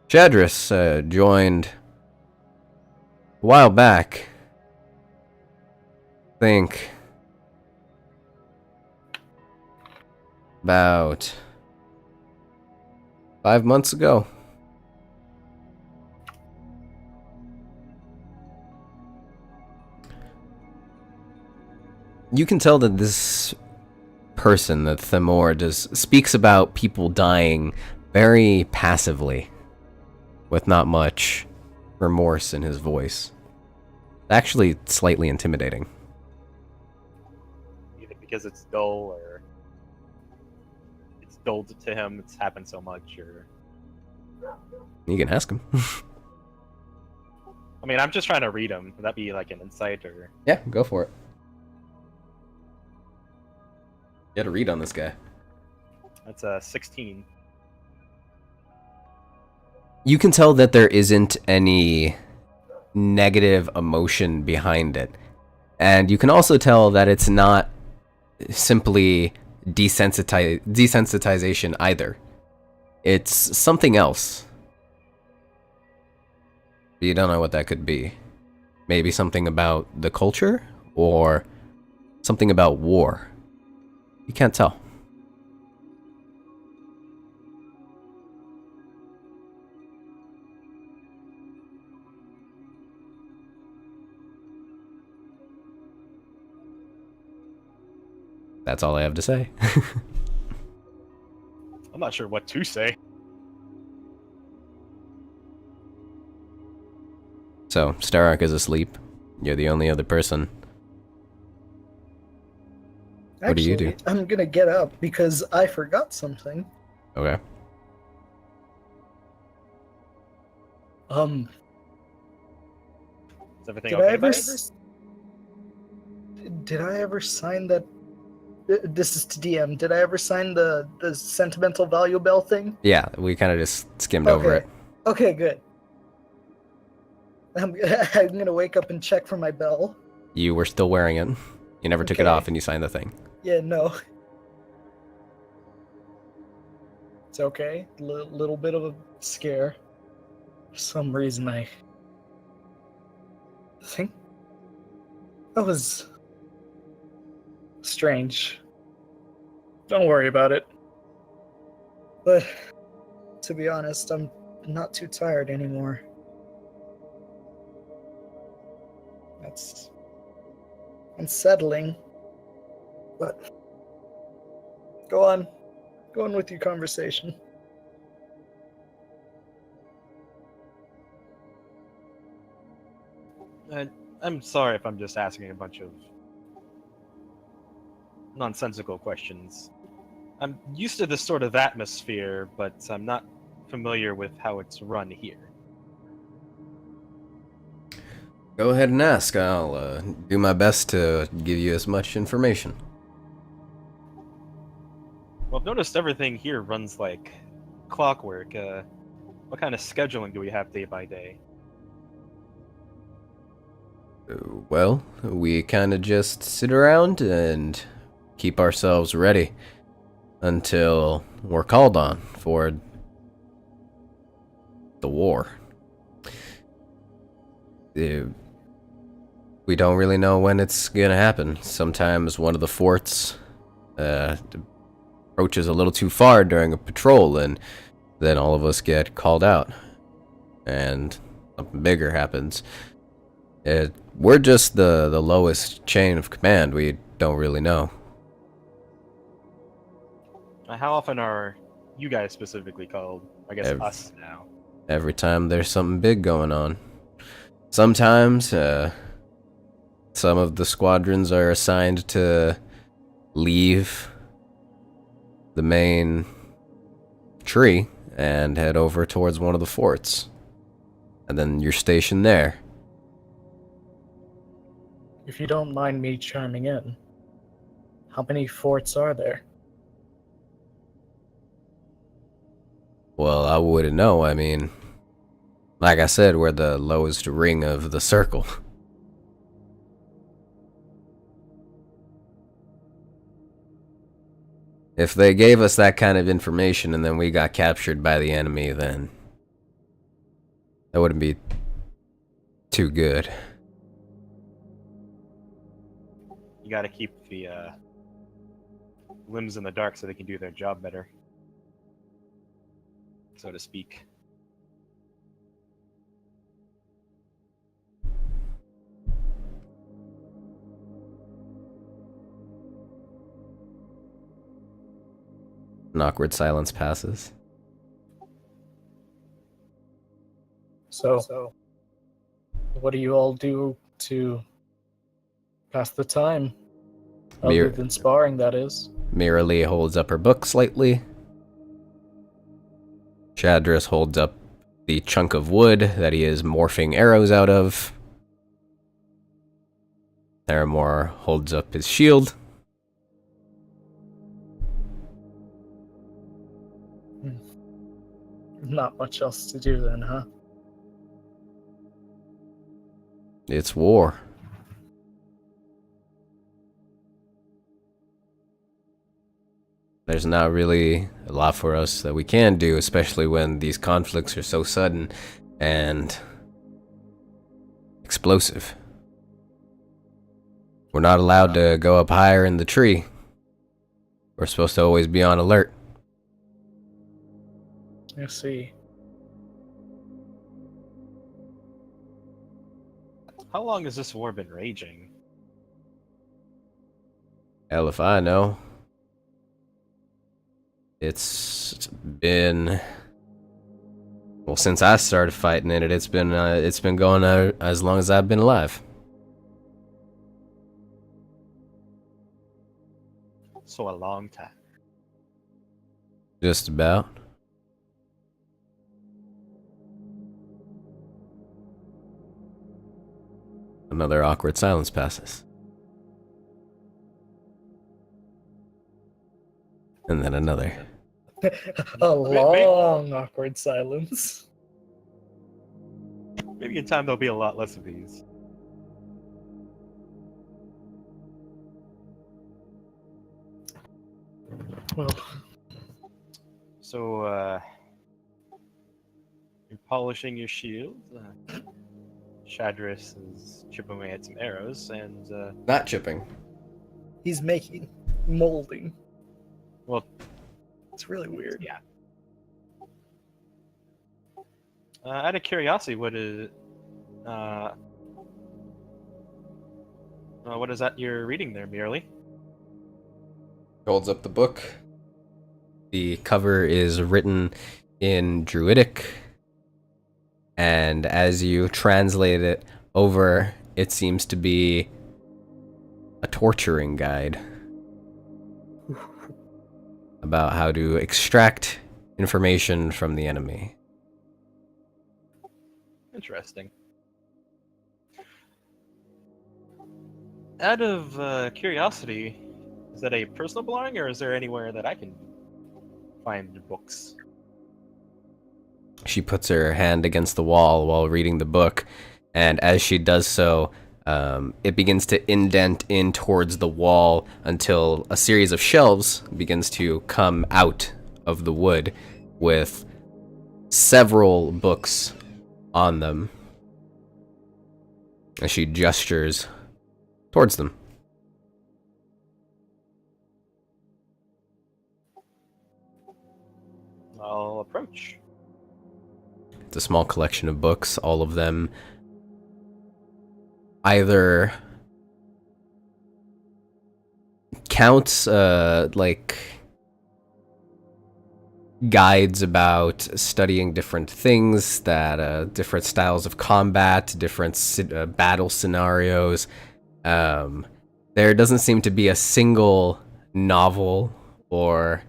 Speaker 1: Shadris joined a while back. Think about 5 months ago. You can tell that this person, that Thamor, speaks about people dying very passively, with not much remorse in his voice. Actually, slightly intimidating.
Speaker 2: Either because it's dull, or it's dull to him, it's happened so much, or...
Speaker 1: You can ask him.
Speaker 2: I mean, I'm just trying to read him. Would that be like an insight, or...
Speaker 1: Yeah, go for it. Get a read on this guy.
Speaker 2: That's a 16.
Speaker 1: You can tell that there isn't any negative emotion behind it. And you can also tell that it's not simply desensitization either. It's something else. You don't know what that could be. Maybe something about the culture, or something about war. You can't tell. That's all I have to say.
Speaker 2: I'm not sure what to say.
Speaker 1: So, Starark is asleep. You're the only other person. What do you do?
Speaker 3: I'm gonna get up because I forgot something.
Speaker 1: Okay.
Speaker 2: Is everything
Speaker 3: Did
Speaker 2: okay?
Speaker 3: I ever did I ever sign that? This is to DM. Did I ever sign the sentimental value bell thing?
Speaker 1: Yeah, we kind of just skimmed over it.
Speaker 3: Okay, good. I'm gonna wake up and check for my bell.
Speaker 1: You were still wearing it. You never took it
Speaker 3: Okay.
Speaker 1: off, and you signed the thing.
Speaker 3: Yeah, no. It's okay. Little bit of a scare. For some reason, I think that was strange. Don't worry about it. But to be honest, I'm not too tired anymore. That's unsettling. But go on with your conversation.
Speaker 2: I'm sorry if I'm just asking a bunch of nonsensical questions. I'm used to this sort of atmosphere, but I'm not familiar with how it's run here.
Speaker 1: Go ahead and ask. I'll do my best to give you as much information.
Speaker 2: Well, I've noticed everything here runs like clockwork. What kind of scheduling do we have day by day?
Speaker 1: Well, we kind of just sit around and keep ourselves ready until we're called on for the war. We don't really know when it's gonna happen. Sometimes one of the forts approaches a little too far during a patrol, and then all of us get called out, and something bigger happens. We're just the lowest chain of command. We don't really know.
Speaker 2: How often are you guys specifically called? I guess us now.
Speaker 1: Every time there's something big going on. Sometimes, some of the squadrons are assigned to leave the main tree and head over towards one of the forts. And then you're stationed there.
Speaker 3: If you don't mind me chiming in, how many forts are there?
Speaker 1: Well, I wouldn't know. I mean, like I said, we're the lowest ring of the circle. If they gave us that kind of information and then we got captured by the enemy, then that wouldn't be too good.
Speaker 2: You got to keep the limbs in the dark so they can do their job better, so to speak.
Speaker 1: An awkward silence passes.
Speaker 3: So, what do you all do to pass the time? Other than sparring, that is.
Speaker 1: Merely holds up her book slightly. Shadris holds up the chunk of wood that he is morphing arrows out of. Theramore holds up his shield.
Speaker 3: Not much else to do then, huh?
Speaker 1: It's war. There's not really a lot for us that we can do, especially when these conflicts are so sudden and explosive. We're not allowed to go up higher in the tree. We're supposed to always be on alert.
Speaker 3: I see.
Speaker 2: How long has this war been raging?
Speaker 1: Hell if I know. It's been, well, since I started fighting in it, it's been going as long as I've been alive.
Speaker 2: So a long time.
Speaker 1: Just about. Another awkward silence passes. And then another.
Speaker 3: A long, awkward silence.
Speaker 2: Maybe in time there'll be a lot less of these.
Speaker 3: Well,
Speaker 2: so, you're polishing your shield. Shadris is chipping away at some arrows, and
Speaker 1: Not chipping.
Speaker 3: he's molding.
Speaker 2: well,
Speaker 3: It's really weird.
Speaker 2: yeah. Out of curiosity, what is that you're reading there, merely?
Speaker 1: Holds up the book. The cover is written in Druidic, and as you translate it over, it seems to be a torturing guide about how to extract information from the enemy.
Speaker 2: Interesting. Out of curiosity, is that a personal belonging, or is there anywhere that I can find books?
Speaker 1: She puts her hand against the wall while reading the book, and as she does so, it begins to indent in towards the wall until a series of shelves begins to come out of the wood with several books on them. And she gestures towards them.
Speaker 2: I'll approach.
Speaker 1: It's a small collection of books, all of them either counts like guides about studying different things, that different styles of combat, different battle scenarios. There doesn't seem to be a single novel or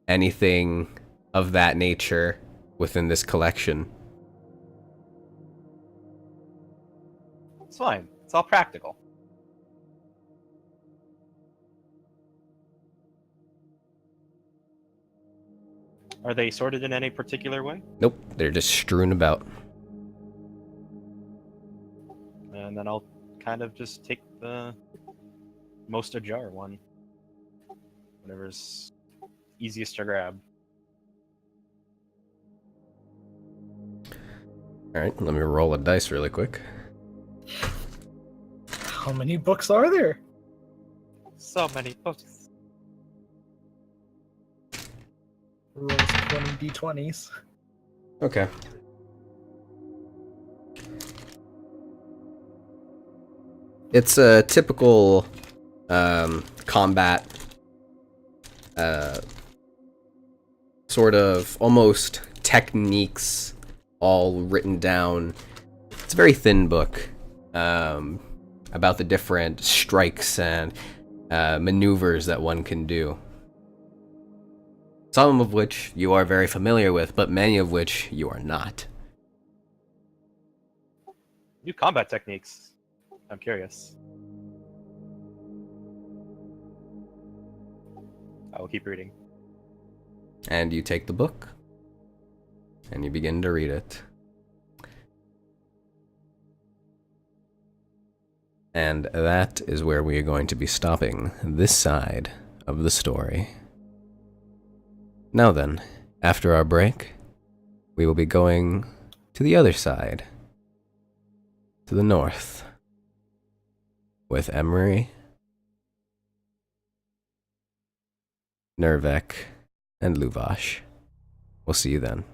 Speaker 1: anything of that nature within this collection.
Speaker 2: It's fine. It's all practical. Are they sorted in any particular way?
Speaker 1: Nope, they're just strewn about.
Speaker 2: And then I'll kind of just take the most ajar one. Whatever's easiest to grab.
Speaker 1: Alright, let me roll a dice really quick.
Speaker 3: How many books are there?
Speaker 2: So many books.
Speaker 3: Rolls 20 d20s.
Speaker 1: Okay. It's a typical combat sort of almost techniques all written down. It's a very thin book about the different strikes and maneuvers that one can do. Some of which you are very familiar with, but many of which you are not.
Speaker 2: New combat techniques. I'm curious. I will keep reading.
Speaker 1: And you take the book, and you begin to read it. And that is where we are going to be stopping this side of the story. Now then, after our break, we will be going to the other side, to the north, with Emery, Nervek, and Luvash. We'll see you then.